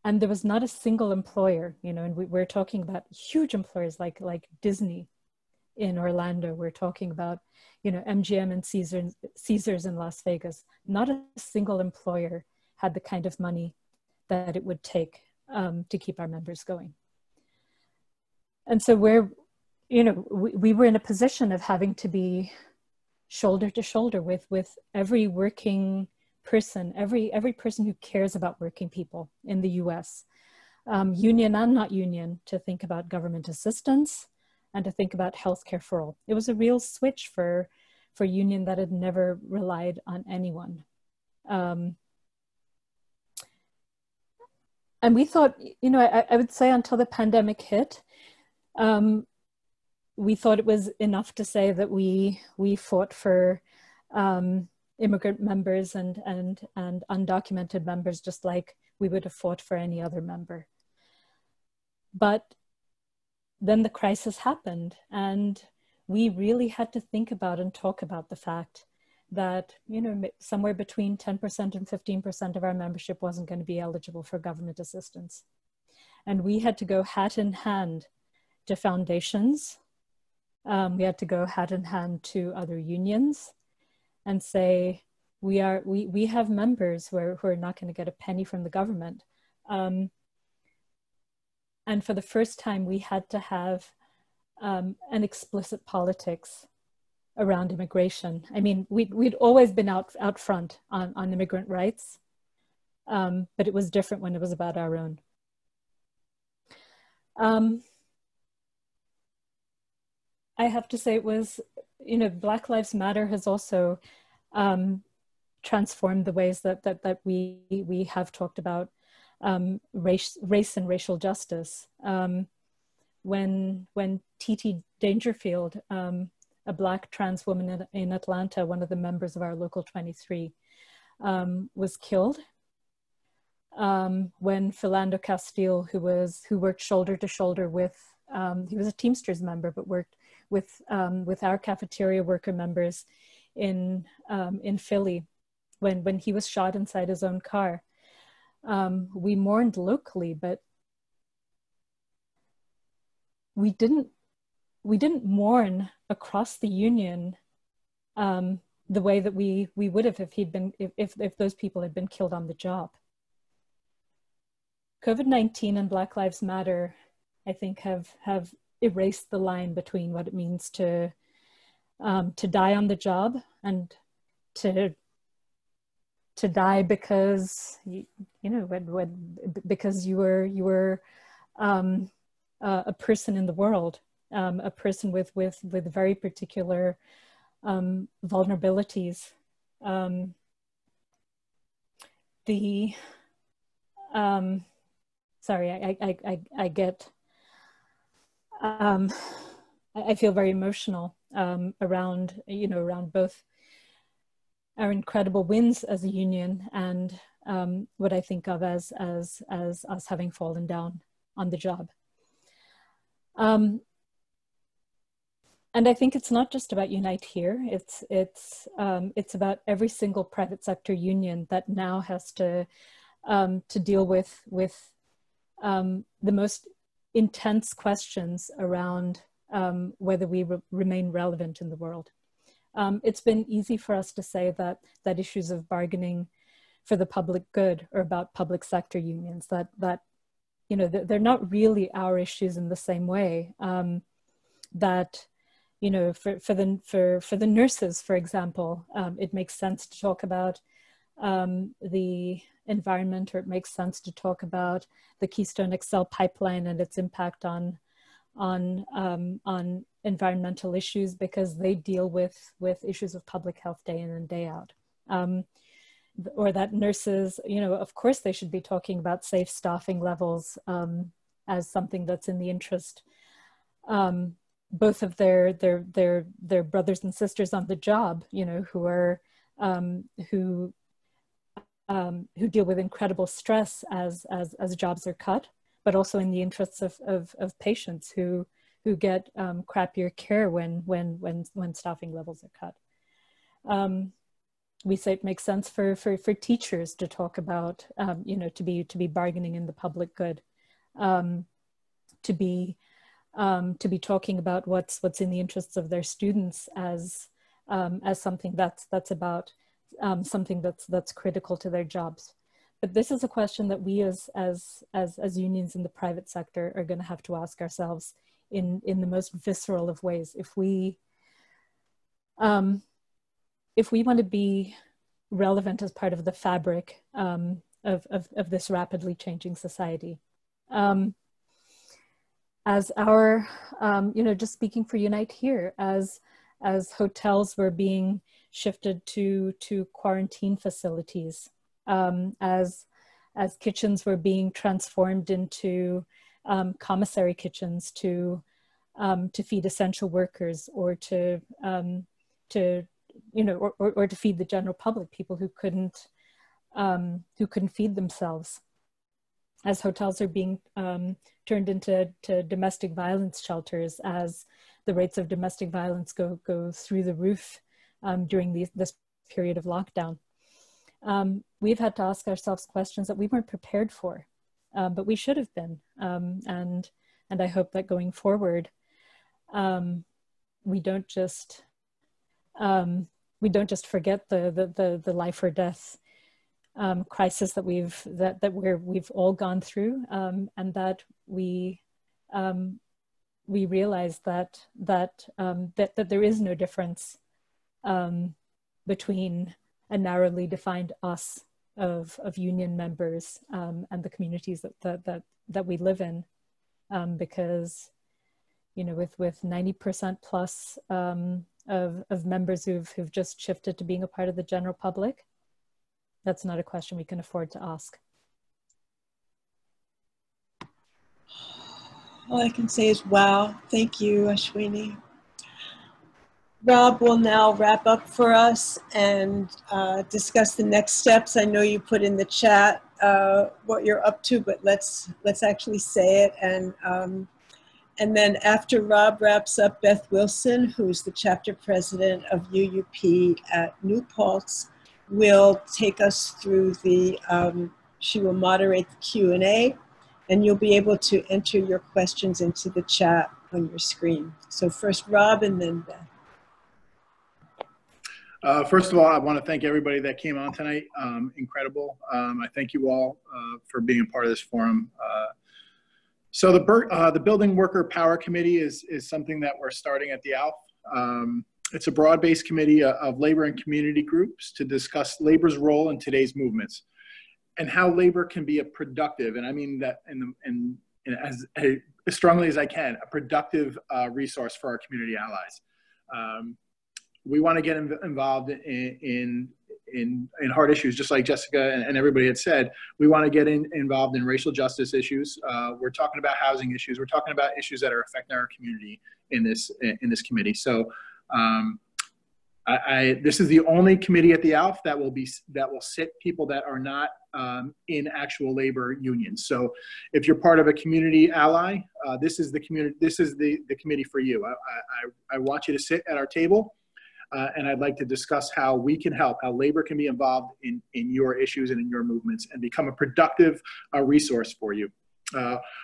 H: And there was not a single employer, you know, and we're talking about huge employers like Disney in Orlando. We're talking about, you know, MGM and Caesars in Las Vegas. Not a single employer had the kind of money that it would take to keep our members going. And so we were in a position of having to be shoulder to shoulder with every working person, every person who cares about working people in the US, union and not union, to think about government assistance and to think about healthcare for all. It was a real switch for union that had never relied on anyone. And we thought, you know, I would say until the pandemic hit, we thought it was enough to say that we fought for immigrant members and undocumented members, just like we would have fought for any other member. But then the crisis happened, and we really had to think about and talk about the fact that, you know, somewhere between 10% and 15% of our membership wasn't going to be eligible for government assistance. And we had to go hat in hand to foundations. We had to go hat in hand to other unions and say, we have members who are not going to get a penny from the government. And for the first time, we had to have an explicit politics around immigration. I mean, we'd always been out front on immigrant rights, but it was different when it was about our own. I have to say it was, you know, Black Lives Matter has also transformed the ways that we have talked about race and racial justice. When T.T. Dangerfield, a Black trans woman in Atlanta, one of the members of our Local 23, was killed. When Philando Castile, who worked shoulder to shoulder with, he was a Teamsters member, but worked with our cafeteria worker members in Philly, when he was shot inside his own car. We mourned locally, but we didn't mourn across the union the way that we would have if those people had been killed on the job. COVID-19 and Black Lives Matter, I think, have erased the line between what it means to die on the job and to die because because you were a person in the world, a person with very particular vulnerabilities. Sorry, I get. I feel very emotional around both our incredible wins as a union and what I think of as us having fallen down on the job. And I think it's not just about Unite Here. It's about every single private sector union that now has to deal with the most intense questions around whether we remain relevant in the world. It's been easy for us to say that issues of bargaining for the public good are about public sector unions, that they're not really our issues in the same way. That for the nurses, for example, it makes sense to talk about the environment, or it makes sense to talk about the Keystone XL pipeline and its impact on environmental issues, because they deal with issues of public health day in and day out. Or that nurses, of course they should be talking about safe staffing levels as something that's in the interest both of their brothers and sisters on the job, who are who deal with incredible stress as jobs are cut, but also in the interests of patients who get crappier care when staffing levels are cut. We say it makes sense for teachers to talk about, to be bargaining in the public good, to be talking about what's in the interests of their students as something that's about something that's critical to their jobs. But this is a question that we as unions in the private sector are going to have to ask ourselves in the most visceral of ways. If we want to be relevant as part of the fabric of this rapidly changing society. As our, just speaking for Unite Here, as hotels were being shifted to quarantine facilities, as kitchens were being transformed into commissary kitchens to feed essential workers, or to feed the general public, people who couldn't feed themselves. As hotels are being turned into domestic violence shelters, as the rates of domestic violence go through the roof during this period of lockdown. We've had to ask ourselves questions that we weren't prepared for, but we should have been. And I hope that going forward, we don't just forget the life or death crisis that we've all gone through, and that we realize that there is no difference between a narrowly defined us of union members and the communities that we live in, because with 90% plus of members who've just shifted to being a part of the general public, that's not a question we can afford to ask.
C: All I can say is, wow, thank you, Ashwini. Rob will now wrap up for us and discuss the next steps. I know you put in the chat what you're up to, but let's actually say it. And then after Rob wraps up, Beth Wilson, who's the chapter president of UUP at New Paltz, will take us through she will moderate the Q&A, and you'll be able to enter your questions into the chat on your screen. So first Rob and then Beth.
B: First of all, I want to thank everybody that came on tonight. Incredible. I thank you all for being a part of this forum. So the Building Worker Power Committee is something that we're starting at the ALF. It's a broad-based committee of labor and community groups to discuss labor's role in today's movements and how labor can be a productive, and I mean that as strongly as I can, a productive resource for our community allies. We want to get involved in hard issues, just like Jessica and everybody had said. We want to get involved in racial justice issues. We're talking about housing issues. We're talking about issues that are affecting our community in this committee. So this is the only committee at the ALF that will sit people that are not in actual labor unions. So if you're part of a community ally, this is the committee for you. I want you to sit at our table. And I'd like to discuss how we can help, how labor can be involved in your issues and in your movements and become a productive resource for you.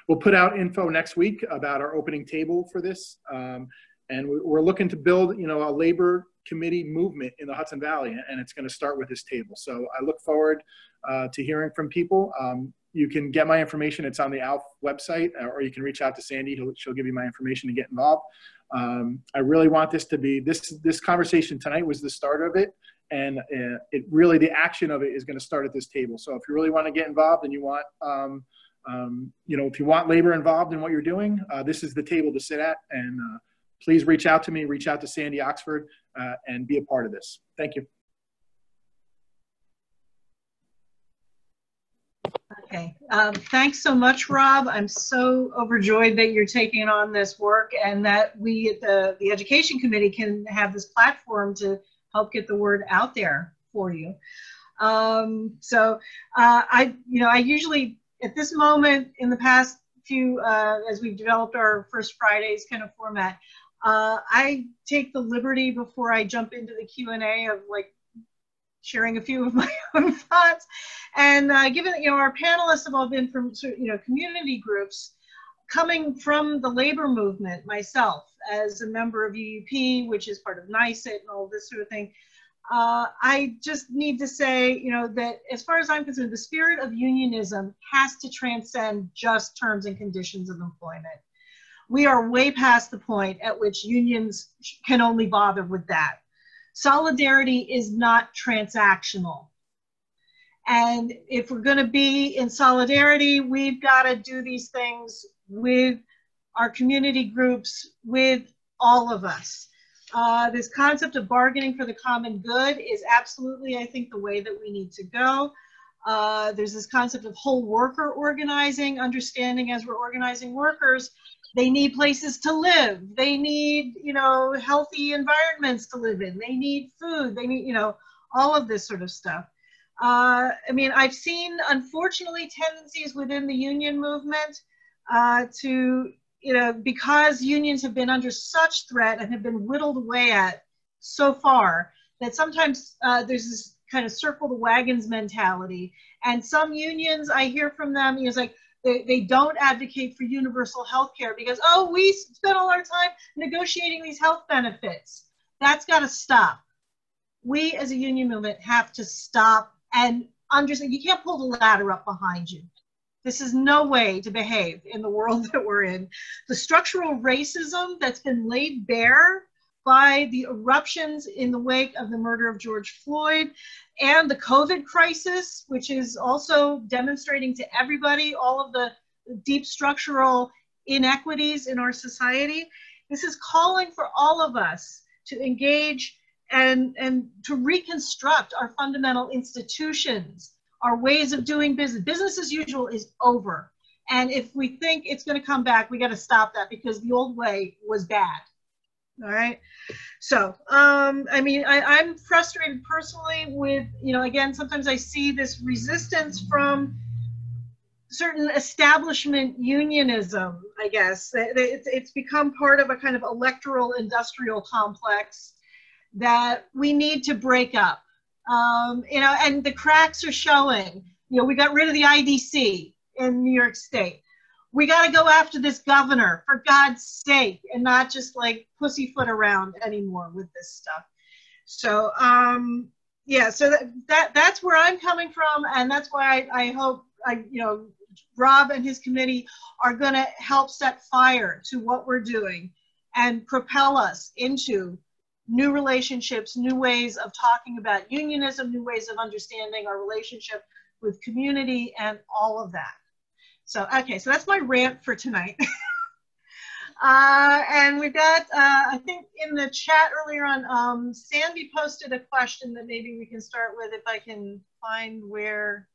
B: We'll put out info next week about our opening table for this. And we're looking to build, a labor committee movement in the Hudson Valley, and it's going to start with this table. So I look forward to hearing from people. You can get my information. It's on the ALF website, or you can reach out to Sandy. She'll give you my information to get involved. I really want this to be, this conversation tonight was the start of it, and it really, the action of it is going to start at this table. So if you really want to get involved and you want, if you want labor involved in what you're doing, this is the table to sit at, and please reach out to me, reach out to Sandy Oxford, and be a part of this. Thank you.
A: Okay, thanks so much, Rob. I'm so overjoyed that you're taking on this work and that we at the Education Committee can have this platform to help get the word out there for you. I usually, at this moment in the past few, as we've developed our First Fridays kind of format, I take the liberty before I jump into the Q&A of sharing a few of my own thoughts. And given that, our panelists have all been from, community groups, coming from the labor movement myself as a member of UUP, which is part of NYSET and all this sort of thing, I just need to say, that as far as I'm concerned, the spirit of unionism has to transcend just terms and conditions of employment. We are way past the point at which unions can only bother with that. Solidarity is not transactional. And if we're going to be in solidarity, we've got to do these things with our community groups, with all of us. This concept of bargaining for the common good is absolutely, I think, the way that we need to go. There's this concept of whole worker organizing, understanding as we're organizing workers, they need places to live. They need, healthy environments to live in. They need food. They need, all of this sort of stuff. I've seen, unfortunately, tendencies within the union movement to, because unions have been under such threat and have been whittled away at so far, that sometimes there's this kind of circle the wagons mentality. And some unions, I hear from them, it's like, they don't advocate for universal health care because, we spent all our time negotiating these health benefits. That's got to stop. We as a union movement have to stop and understand you can't pull the ladder up behind you. This is no way to behave in the world that we're in. The structural racism that's been laid bare by the eruptions in the wake of the murder of George Floyd and the COVID crisis, which is also demonstrating to everybody all of the deep structural inequities in our society. This is calling for all of us to engage and to reconstruct our fundamental institutions, our ways of doing business. Business as usual is over. And if we think it's going to come back, we got to stop that because the old way was bad. All right. So, I'm frustrated personally with, again, sometimes I see this resistance from certain establishment unionism, I guess. It's become part of a kind of electoral industrial complex that we need to break up. And the cracks are showing. We got rid of the IDC in New York State. We got to go after this governor, for God's sake, and not just pussyfoot around anymore with this stuff. So yeah, so that's where I'm coming from, and that's why I hope Rob and his committee are going to help set fire to what we're doing and propel us into new relationships, new ways of talking about unionism, new ways of understanding our relationship with community and all of that. So, okay, so that's my rant for tonight. And we've got, I think in the chat earlier on, Sandy posted a question that maybe we can start with if I can find where,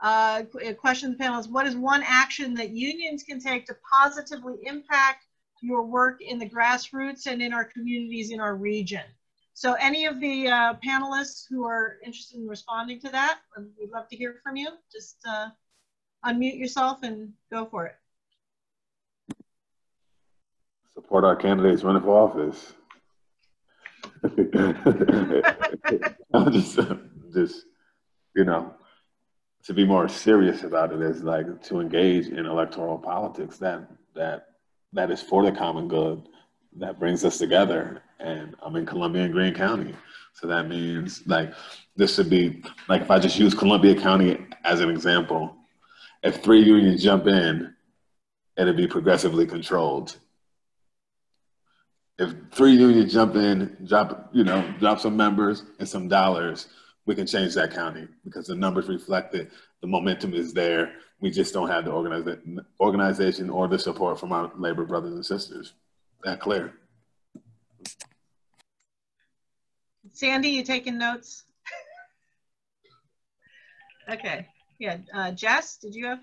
A: a question of the panel is, what is one action that unions can take to positively impact your work in the grassroots and in our communities in our region? So any of the panelists who are interested in responding to that, we'd love to hear from you. Just unmute yourself and go for it.
F: Support our candidates running for office. I'm just, you know, to be more serious about it is like to engage in electoral politics that is for the common good, that brings us together. And I'm in Columbia and Greene County. So that means like, this would be, like if I just use Columbia County as an example, if 3 unions jump in, it'll be progressively controlled. If 3 unions jump in, drop some members and some dollars, we can change that county because the numbers reflect it. The momentum is there. We just don't have the organization or the support from our labor brothers and sisters. That clear.
A: Sandy, you taking notes? Okay. Yeah. Jess, did you have?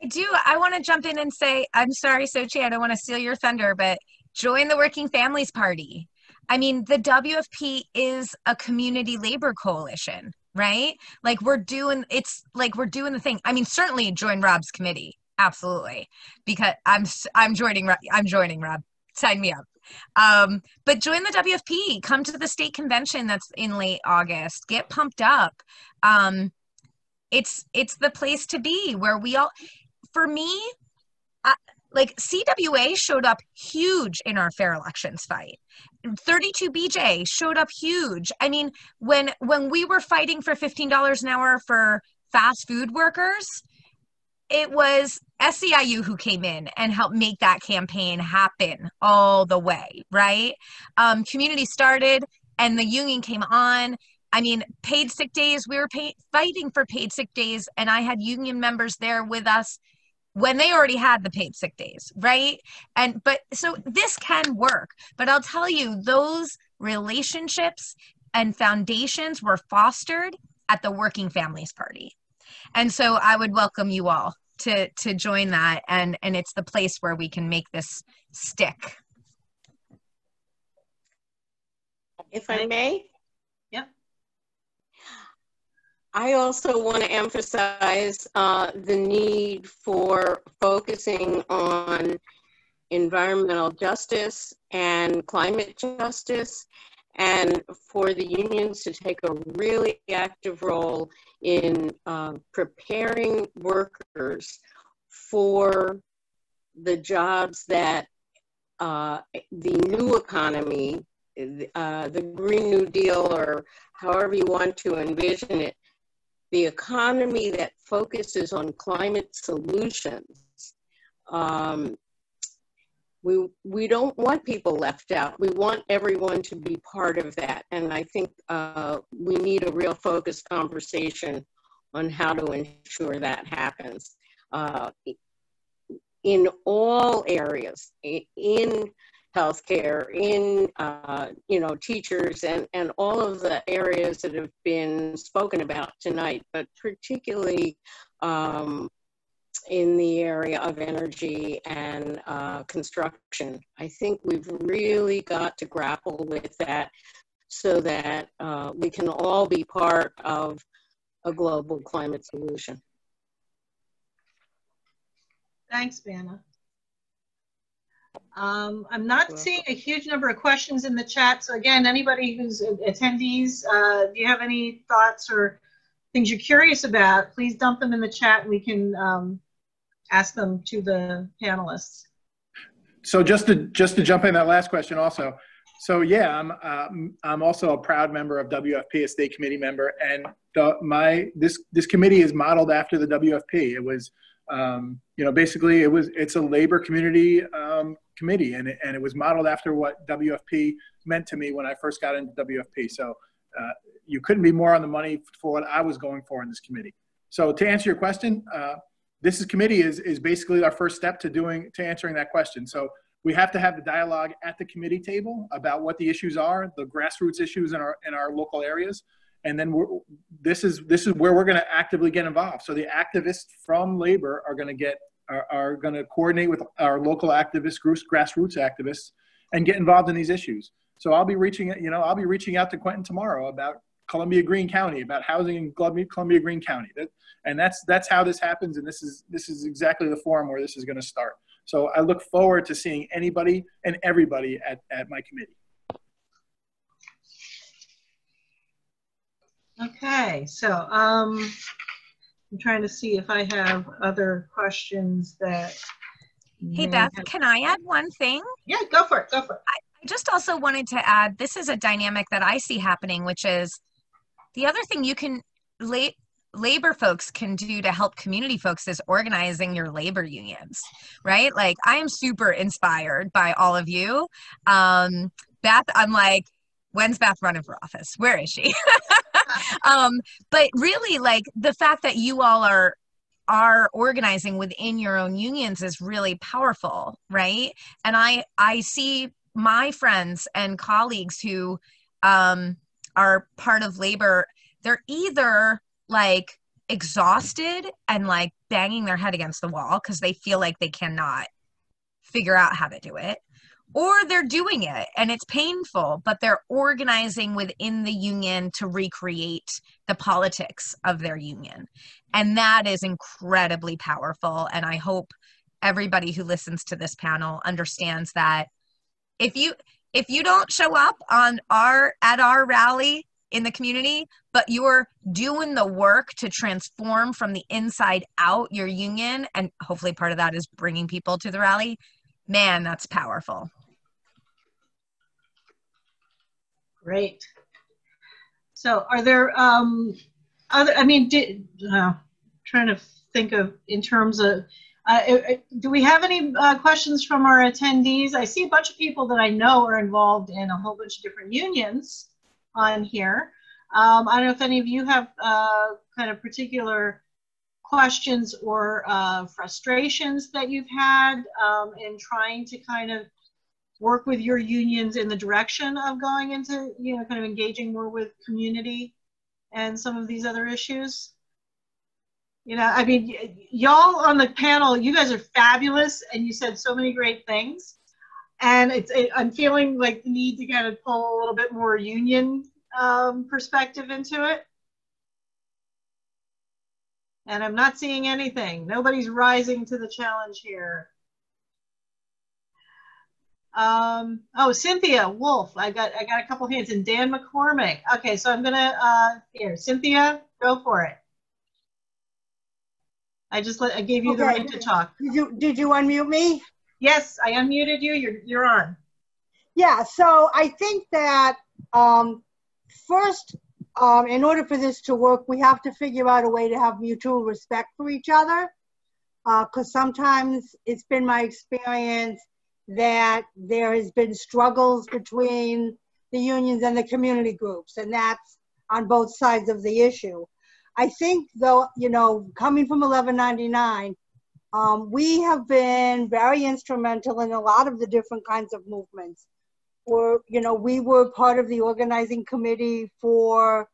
D: I do. I want to jump in and say, I'm sorry, Sochie, I don't want to steal your thunder, but join the Working Families Party. I mean, the WFP is a community labor coalition, right? Like we're doing the thing. I mean, certainly join Rob's committee. Absolutely. Because I'm joining Rob. Sign me up. But join the WFP, come to the state convention that's in late August, get pumped up. It's the place to be where we all, for me, like CWA showed up huge in our fair elections fight. 32BJ showed up huge. I mean, when we were fighting for $15 an hour for fast food workers, it was SEIU who came in and helped make that campaign happen all the way, right? Community started and the union came on. I mean, paid sick days, we were fighting for paid sick days, and I had union members there with us when they already had the paid sick days, right? But so this can work, but I'll tell you, those relationships and foundations were fostered at the Working Families Party. And so I would welcome you all to join that, and it's the place where we can make this stick.
G: If I may?
A: Yep.
G: I also want to emphasize the need for focusing on environmental justice and climate justice, and for the unions to take a really active role in preparing workers for the jobs that the new economy, the Green New Deal, or however you want to envision it, the economy that focuses on climate solutions. We don't want people left out. We want everyone to be part of that. And I think we need a real focused conversation on how to ensure that happens in all areas, in healthcare, in teachers, and all of the areas that have been spoken about tonight, but particularly in the area of energy and construction. I think we've really got to grapple with that so that we can all be part of a global climate solution.
A: Thanks, Manna. I'm not seeing a huge number of questions in the chat. So again, anybody who's attendees, if you have any thoughts or things you're curious about, please dump them in the chat and we can ask them to the panelists.
B: So just to jump in that last question also, So yeah, I'm also a proud member of WFP, a state committee member, and this committee is modeled after the WFP. It was, basically it's a labor community committee, and it was modeled after what WFP meant to me when I first got into WFP. So you couldn't be more on the money for what I was going for in this committee. So to answer your question, this committee is basically our first step to answering that question. So we have to have the dialogue at the committee table about what the issues are, the grassroots issues in our local areas, and then this is where we're going to actively get involved. So the activists from labor are going to coordinate with our local activist groups, grassroots activists, and get involved in these issues. So I'll be reaching out to Quintin tomorrow about Columbia Greene County, about housing in Columbia Greene County. That's how this happens, and this is exactly the forum where this is going to start. So I look forward to seeing anybody and everybody at my committee.
A: Okay, so I'm trying to see if I have other questions that.
D: Hey Beth, can I add one thing?
A: Yeah, go for it. Go for it.
D: I just also wanted to add, this is a dynamic that I see happening, which is the other thing you can labor folks can do to help community folks is organizing your labor unions, right? Like I am super inspired by all of you. Beth, I'm like, when's Beth running for office? Where is she? But really like the fact that you all are organizing within your own unions is really powerful, right? And I see my friends and colleagues who are part of labor, they're either like exhausted and like banging their head against the wall because they feel like they cannot figure out how to do it, or they're doing it and it's painful, but they're organizing within the union to recreate the politics of their union. And that is incredibly powerful. And I hope everybody who listens to this panel understands that if you don't show up at our rally in the community, but you're doing the work to transform from the inside out your union, and hopefully part of that is bringing people to the rally, man, that's powerful.
A: Great. So are there trying to think of in terms of, do we have any questions from our attendees? I see a bunch of people that I know are involved in a whole bunch of different unions on here. I don't know if any of you have kind of particular questions or frustrations that you've had in trying to kind of work with your unions in the direction of going into, kind of engaging more with community and some of these other issues. I mean, y'all on the panel, you guys are fabulous, and you said so many great things. And I'm feeling like the need to kind of pull a little bit more union perspective into it. And I'm not seeing anything. Nobody's rising to the challenge here. Oh, Cynthia Wolf, I got a couple hands, and Dan McCormick. Okay, so I'm gonna here, Cynthia, go for it. I gave you the right to talk.
I: Did you unmute me?
A: Yes, I unmuted you. You're on.
I: Yeah. So I think that first, in order for this to work, we have to figure out a way to have mutual respect for each other. Because sometimes it's been my experience that there has been struggles between the unions and the community groups, and that's on both sides of the issue. I think though, coming from 1199, we have been very instrumental in a lot of the different kinds of movements. We were part of the organizing committee for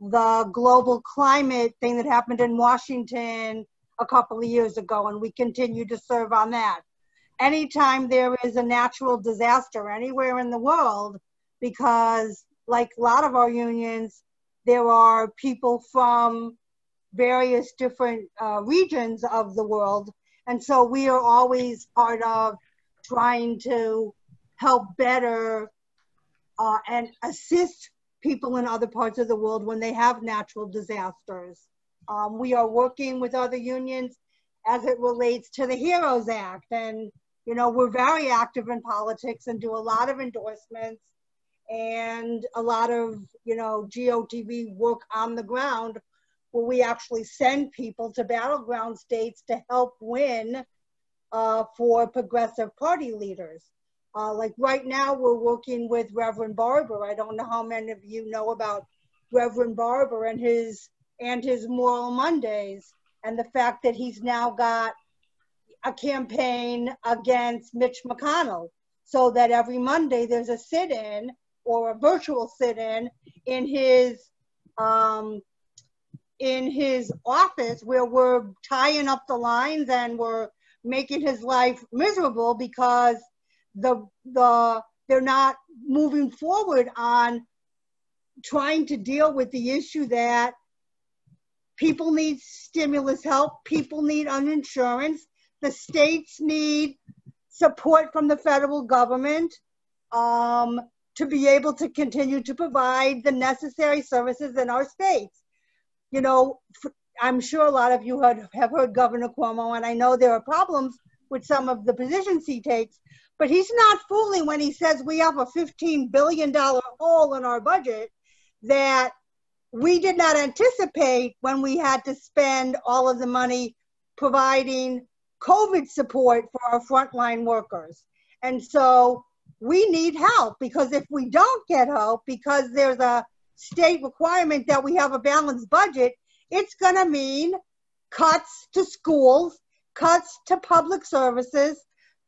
I: the global climate thing that happened in Washington a couple of years ago, and we continue to serve on that. Anytime there is a natural disaster anywhere in the world, because like a lot of our unions, there are people from various different regions of the world. And so we are always part of trying to help better and assist people in other parts of the world when they have natural disasters. We are working with other unions as it relates to the HEROES Act. And, we're very active in politics and do a lot of endorsements and a lot of, you know, GOTV work on the ground where we actually send people to battleground states to help win for progressive party leaders. Like right now, we're working with Reverend Barber. I don't know how many of you know about Reverend Barber and his Moral Mondays, and the fact that he's now got a campaign against Mitch McConnell, so that every Monday there's a sit-in or a virtual sit-in in his office where we're tying up the lines and we're making his life miserable because they're not moving forward on trying to deal with the issue that people need stimulus help, people need uninsurance, the states need support from the federal government to be able to continue to provide the necessary services in our states. You know, I'm sure a lot of you have heard Governor Cuomo, and I know there are problems with some of the positions he takes, but he's not fooling when he says we have a $15 billion hole in our budget that we did not anticipate when we had to spend all of the money providing COVID support for our frontline workers. And so we need help, because if we don't get help, because there's a state requirement that we have a balanced budget, it's gonna mean cuts to schools, cuts to public services,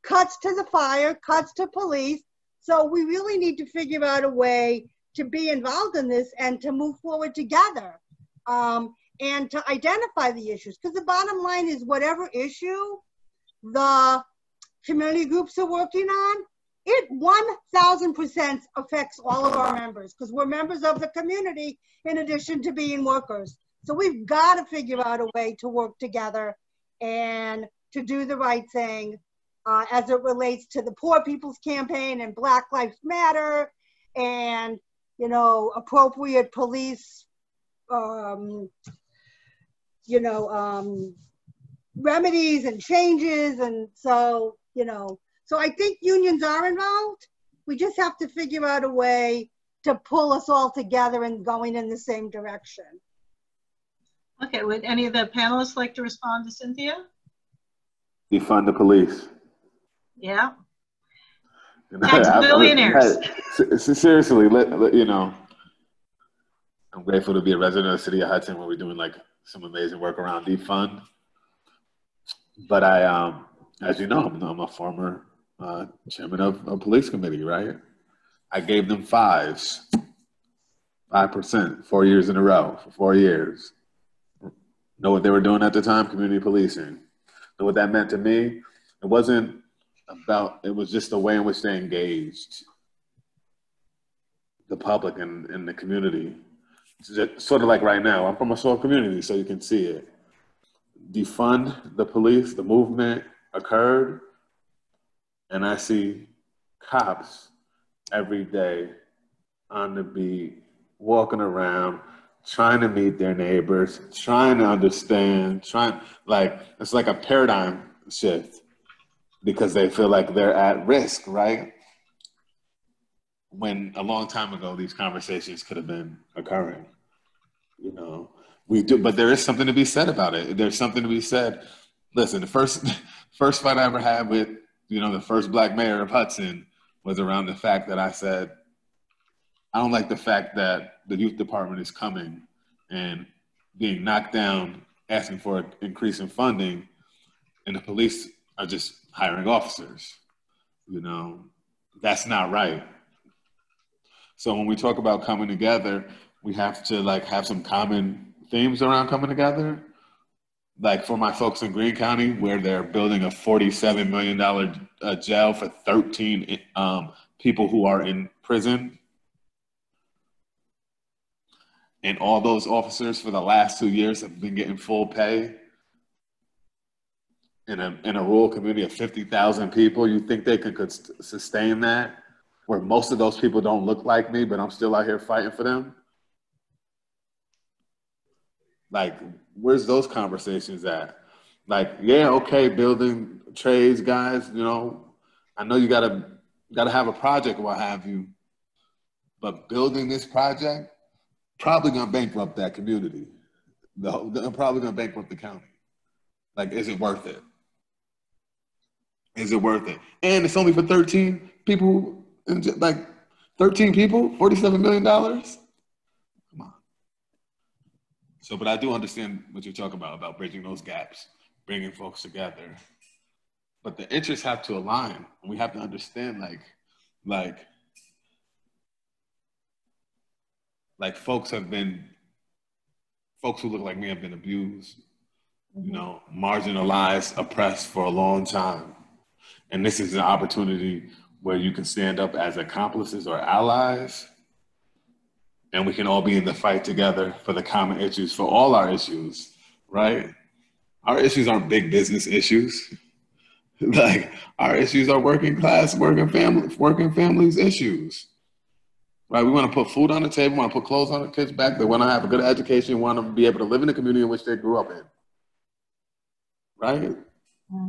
I: cuts to the fire, cuts to police. So we really need to figure out a way to be involved in this and to move forward together and to identify the issues. Because the bottom line is whatever issue the community groups are working on, it 1000% affects all of our members, because we're members of the community in addition to being workers. So we've got to figure out a way to work together and to do the right thing as it relates to the Poor People's Campaign and Black Lives Matter and, you know, appropriate police, remedies and changes. And so, you know, so I think unions are involved. We just have to figure out a way to pull us all together and going in the same direction.
A: Okay, would any of the panelists like to respond to Cynthia?
F: Defund the police.
A: Yeah. Tax billionaires.
F: Seriously, you know, I'm grateful to be a resident of the city of Hudson where we're doing like some amazing work around defund. But I, as you know, I'm a former chairman of a police committee, right? I gave them 5%, 4 years in a row for 4 years. Know what they were doing at the time? Community policing. Know what that meant to me? It wasn't about, it was just the way in which they engaged the public and the community. It's just sort of like right now, I'm from a small community, so you can see it. Defund the police, the movement occurred, and I see cops every day on the beat, walking around, trying to meet their neighbors, trying to understand, it's like a paradigm shift because they feel like they're at risk, right? When a long time ago, these conversations could have been occurring, you know? We do, but there is something to be said about it. There's something to be said. Listen, the first fight I ever had with, you know, the first Black mayor of Hudson was around the fact that I said, I don't like the fact that the youth department is coming and being knocked down, asking for an increase in funding, and the police are just hiring officers. You know, that's not right. So when we talk about coming together, we have to like have some common themes around coming together. Like for my folks in Greene County, where they're building a $47 million jail for 13 people who are in prison. And all those officers for the last 2 years have been getting full pay. In a rural community of 50,000 people, you think they could sustain that? Where most of those people don't look like me, but I'm still out here fighting for them? Like, where's those conversations at? Like, yeah, okay, building trades, guys, you know, I know you gotta have a project or what have you, But building this project, probably gonna bankrupt that community. Probably gonna bankrupt the county. Like, is it worth it? Is it worth it? And it's only for 13 people, like 13 people, $47 million? Come on. So, but I do understand what you're talking about bridging those gaps, bringing folks together. But the interests have to align. And we have to understand, like folks who look like me have been abused, you know, marginalized, oppressed for a long time. And this is an opportunity where you can stand up as accomplices or allies, and we can all be in the fight together for the common issues, for all our issues, right? Our issues aren't big business issues. Like, our issues are working class, working families issues, right? We want to put food on the table, want to put clothes on the kids' back. They want to have a good education, want to be able to live in the community in which they grew up in, right?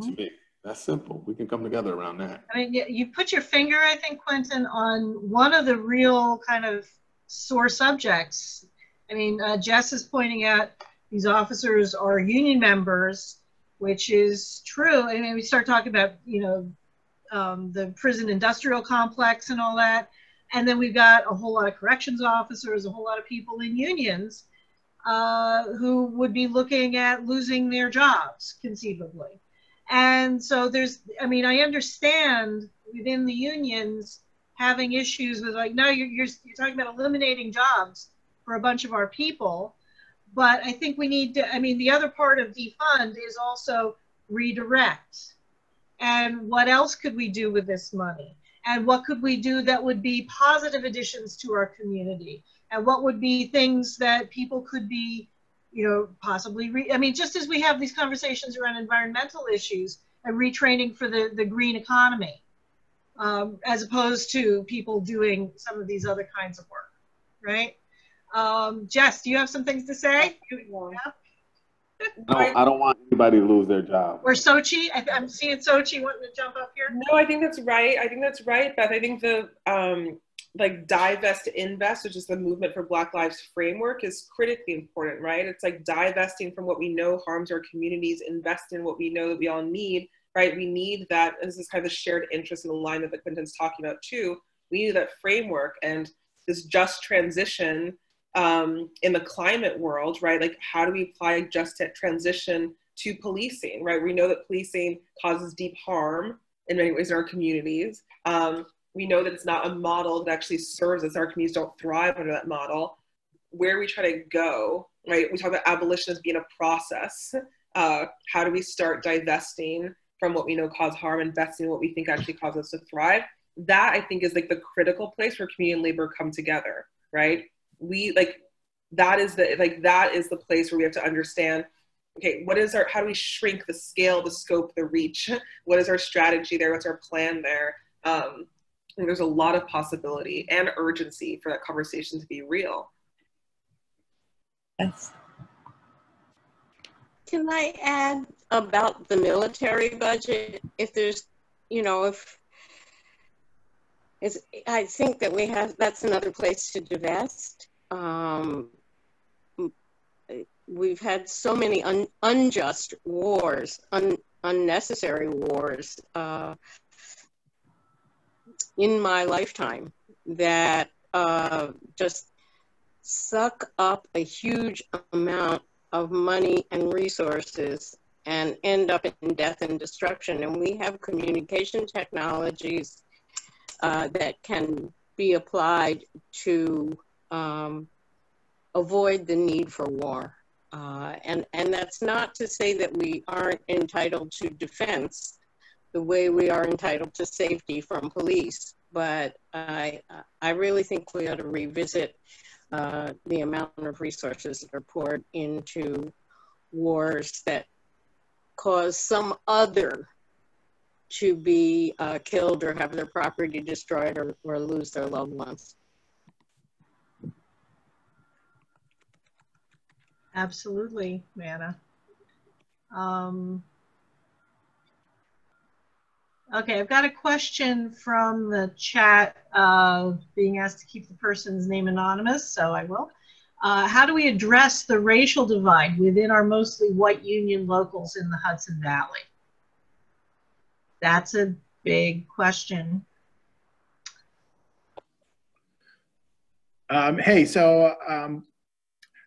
F: To me, that's simple. We can come together around that.
A: I mean, you put your finger, I think, Quintin, on one of the real kind of sore subjects. I mean, Jess is pointing out these officers are union members, which is true. I mean, we start talking about, you know, the prison industrial complex and all that. And then we've got a whole lot of corrections officers, a whole lot of people in unions who would be looking at losing their jobs, conceivably. And so there's, I mean, I understand within the unions having issues with, like, no, you're talking about eliminating jobs for a bunch of our people. But I think we need to, I mean, the other part of defund is also redirect. And what else could we do with this money? And what could we do that would be positive additions to our community? And what would be things that people could be, you know, possibly, I mean, just as we have these conversations around environmental issues and retraining for the green economy, as opposed to people doing some of these other kinds of work, right? Jess, do you have some things to say? Yeah?
F: I don't want anybody to lose their job.
A: Or Sochie, I'm seeing Sochie wanting to jump up here.
E: No, I think that's right. I think that's right, Beth. I think the like divest to invest, which is the movement for Black Lives framework, is critically important, right? It's like divesting from what we know harms our communities, invest in what we know that we all need, right? We need that, and this is kind of the shared interest and alignment that Quintin's talking about too. We need that framework and this just transition in the climate world, right? Like, how do we apply just transition to policing, right? We know that policing causes deep harm in many ways in our communities. We know that it's not a model that actually serves us. Our communities don't thrive under that model. Where we try to go, right? We talk about abolition as being a process. How do we start divesting from what we know cause harm, investing in what we think actually causes us to thrive? That, I think, is like the critical place where community and labor come together, right? That is the place where we have to understand, okay, how do we shrink the scale, the scope, the reach? What is our strategy there? What's our plan there? And there's a lot of possibility and urgency for that conversation to be real.
C: Yes.
G: Can I add about the military budget? If there's, you know, I think that that's another place to divest. We've had so many unjust wars, unnecessary wars in my lifetime that just suck up a huge amount of money and resources and end up in death and destruction. And we have communication technologies that can be applied to avoid the need for war. And that's not to say that we aren't entitled to defense the way we are entitled to safety from police, but I really think we ought to revisit the amount of resources that are poured into wars that cause some other to be killed or have their property destroyed or lose their loved ones.
A: Absolutely, Manna. Okay, I've got a question from the chat being asked to keep the person's name anonymous, so I will. How do we address the racial divide within our mostly white union locals in the Hudson Valley? That's a big question.
B: Hey, so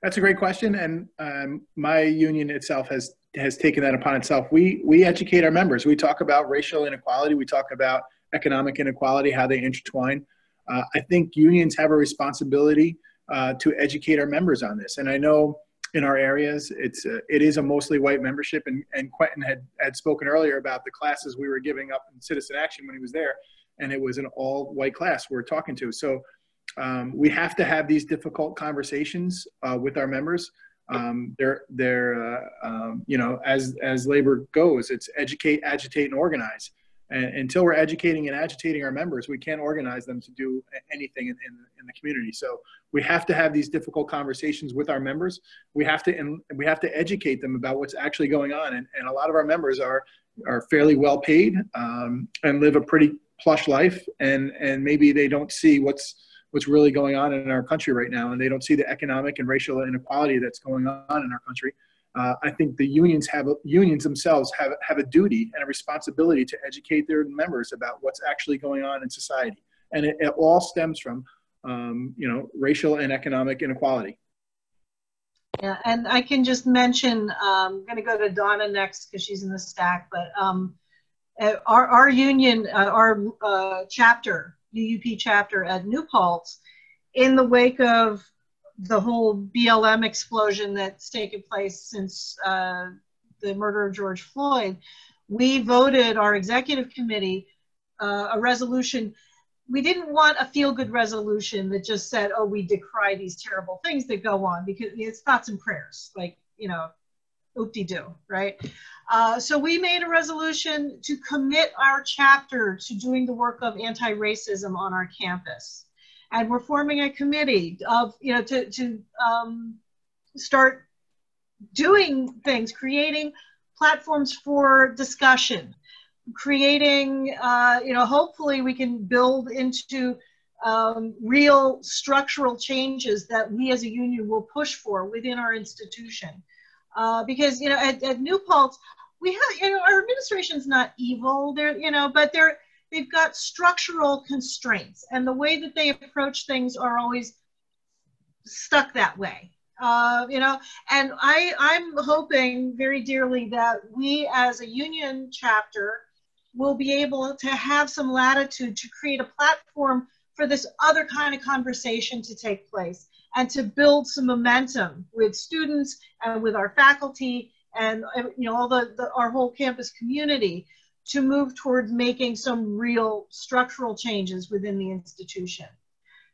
B: that's a great question, and my union itself has taken that upon itself. We educate our members. We talk about racial inequality. We talk about economic inequality, how they intertwine. I think unions have a responsibility to educate our members on this. And I know in our areas, it is a mostly white membership, and Quintin had spoken earlier about the classes we were giving up in Citizen Action when he was there, and it was an all white class we're talking to. So we have to have these difficult conversations with our members. You know, as labor goes, it's educate, agitate, and organize. And until we're educating and agitating our members, we can't organize them to do anything in the community. So we have to have these difficult conversations with our members. We have to educate them about what's actually going on. And a lot of our members are fairly well paid and live a pretty plush life, and maybe they don't see what's really going on in our country right now, and they don't see the economic and racial inequality that's going on in our country. I think the unions themselves have a duty and a responsibility to educate their members about what's actually going on in society, and it all stems from you know, racial and economic inequality.
A: Yeah, and I can just mention, I'm going to go to Donna next because she's in the stack, but our union, our chapter, UUP chapter at New Paltz, in the wake of the whole BLM explosion that's taken place since the murder of George Floyd, we voted, our executive committee, a resolution. We didn't want a feel-good resolution that just said, oh, we decry these terrible things that go on, because it's thoughts and prayers, like, you know, oop-de-doo, right? So we made a resolution to commit our chapter to doing the work of anti-racism on our campus. And we're forming a committee of, you know, to start doing things, creating platforms for discussion, creating, you know, hopefully we can build into real structural changes that we as a union will push for within our institution. Because, you know, at New Paltz, we have, you know, our administration's not evil, they're, you know, but they've got structural constraints, and the way that they approach things are always stuck that way. You know, and I'm hoping very dearly that we as a union chapter will be able to have some latitude to create a platform for this other kind of conversation to take place, and to build some momentum with students and with our faculty and, you know, all our whole campus community to move towards making some real structural changes within the institution.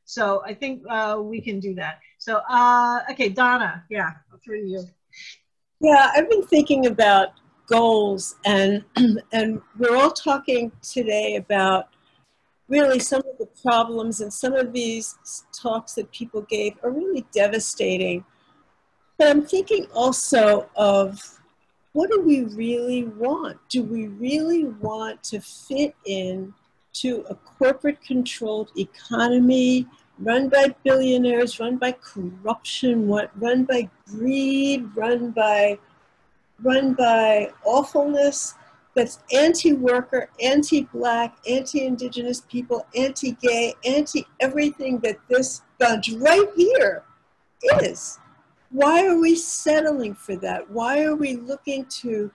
A: So I think we can do that. So, okay, Donna, yeah, I'll throw to you.
C: Yeah, I've been thinking about goals, and we're all talking today about really some of the problems, and some of these talks that people gave are really devastating. But I'm thinking also of, what do we really want? Do we really want to fit in to a corporate-controlled economy run by billionaires, run by corruption, run by greed, run by awfulness, that's anti-worker, anti-Black, anti-Indigenous people, anti-gay, anti-everything that this bunch right here is? Why are we settling for that? Why are we looking to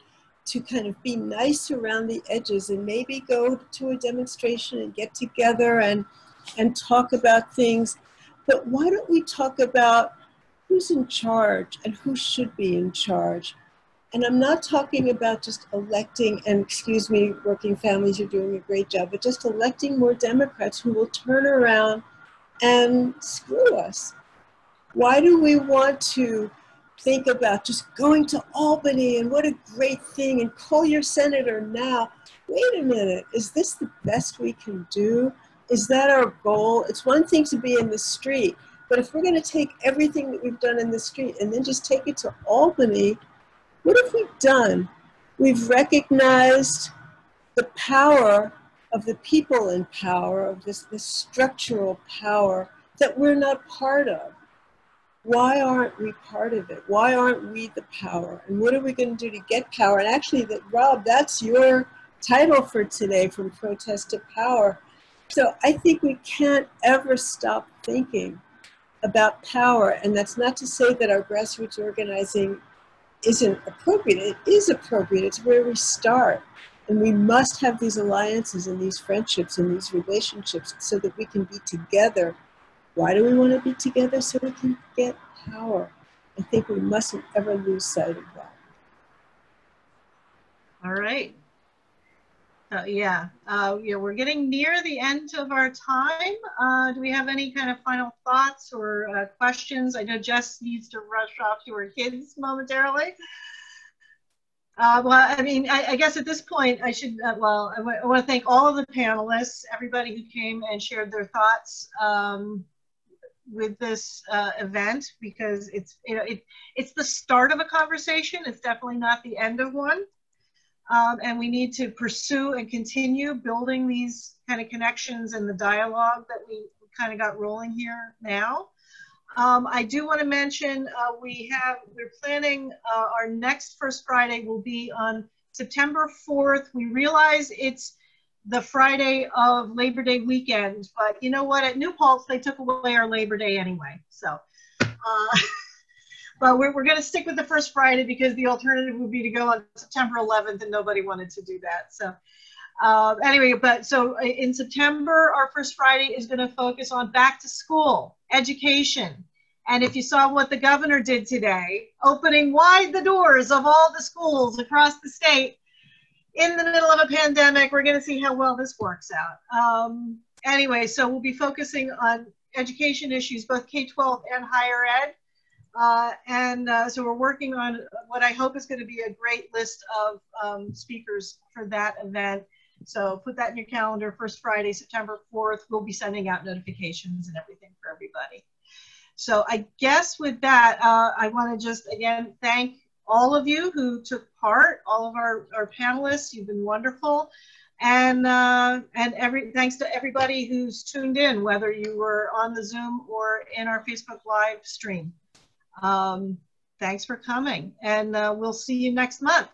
C: kind of be nice around the edges and maybe go to a demonstration and get together and talk about things? But why don't we talk about who's in charge and who should be in charge? And I'm not talking about just electing, and excuse me, working families, you're doing a great job, but just electing more Democrats who will turn around and screw us. Why do we want to think about just going to Albany and what a great thing, and call your senator now? Wait a minute, is this the best we can do? Is that our goal? It's one thing to be in the street, but if we're going to take everything that we've done in the street and then just take it to Albany, what have we done? We've recognized the power of the people in power, of this structural power that we're not part of. Why aren't we part of it? Why aren't we the power? And what are we going to do to get power? And actually, Rob, that's your title for today, From Protest to Power. So I think we can't ever stop thinking about power. And that's not to say that our grassroots organizing isn't appropriate. It is appropriate. It's where we start. And we must have these alliances and these friendships and these relationships so that we can be together. Why do we want to be together? So we can get power. I think we mustn't ever lose sight of that.
A: All right. Yeah, we're getting near the end of our time. Do we have any kind of final thoughts or questions? I know Jess needs to rush off to her kids momentarily. Well, I mean, I guess at this point, I should, I want to thank all of the panelists, everybody who came and shared their thoughts with this event, because it's, it's the start of a conversation. It's definitely not the end of one. And we need to pursue and continue building these kind of connections and the dialogue that we kind of got rolling here now. I do want to mention we're planning our next First Friday will be on September 4th. We realize it's the Friday of Labor Day weekend, but you know what? At New Paltz, they took away our Labor Day anyway. So. But we're going to stick with the first Friday because the alternative would be to go on September 11th, and nobody wanted to do that. So anyway, so in September, our first Friday is going to focus on back to school, education. And if you saw what the governor did today, opening wide the doors of all the schools across the state in the middle of a pandemic, we're going to see how well this works out. Anyway, so we'll be focusing on education issues, both K-12 and higher ed. So we're working on what I hope is going to be a great list of speakers for that event. So put that in your calendar, first Friday, September 4th. We'll be sending out notifications and everything for everybody. So I guess with that, I want to just, again, thank all of you who took part, all of our panelists. You've been wonderful. And thanks to everybody who's tuned in, whether you were on the Zoom or in our Facebook live stream. Thanks for coming, and we'll see you next month.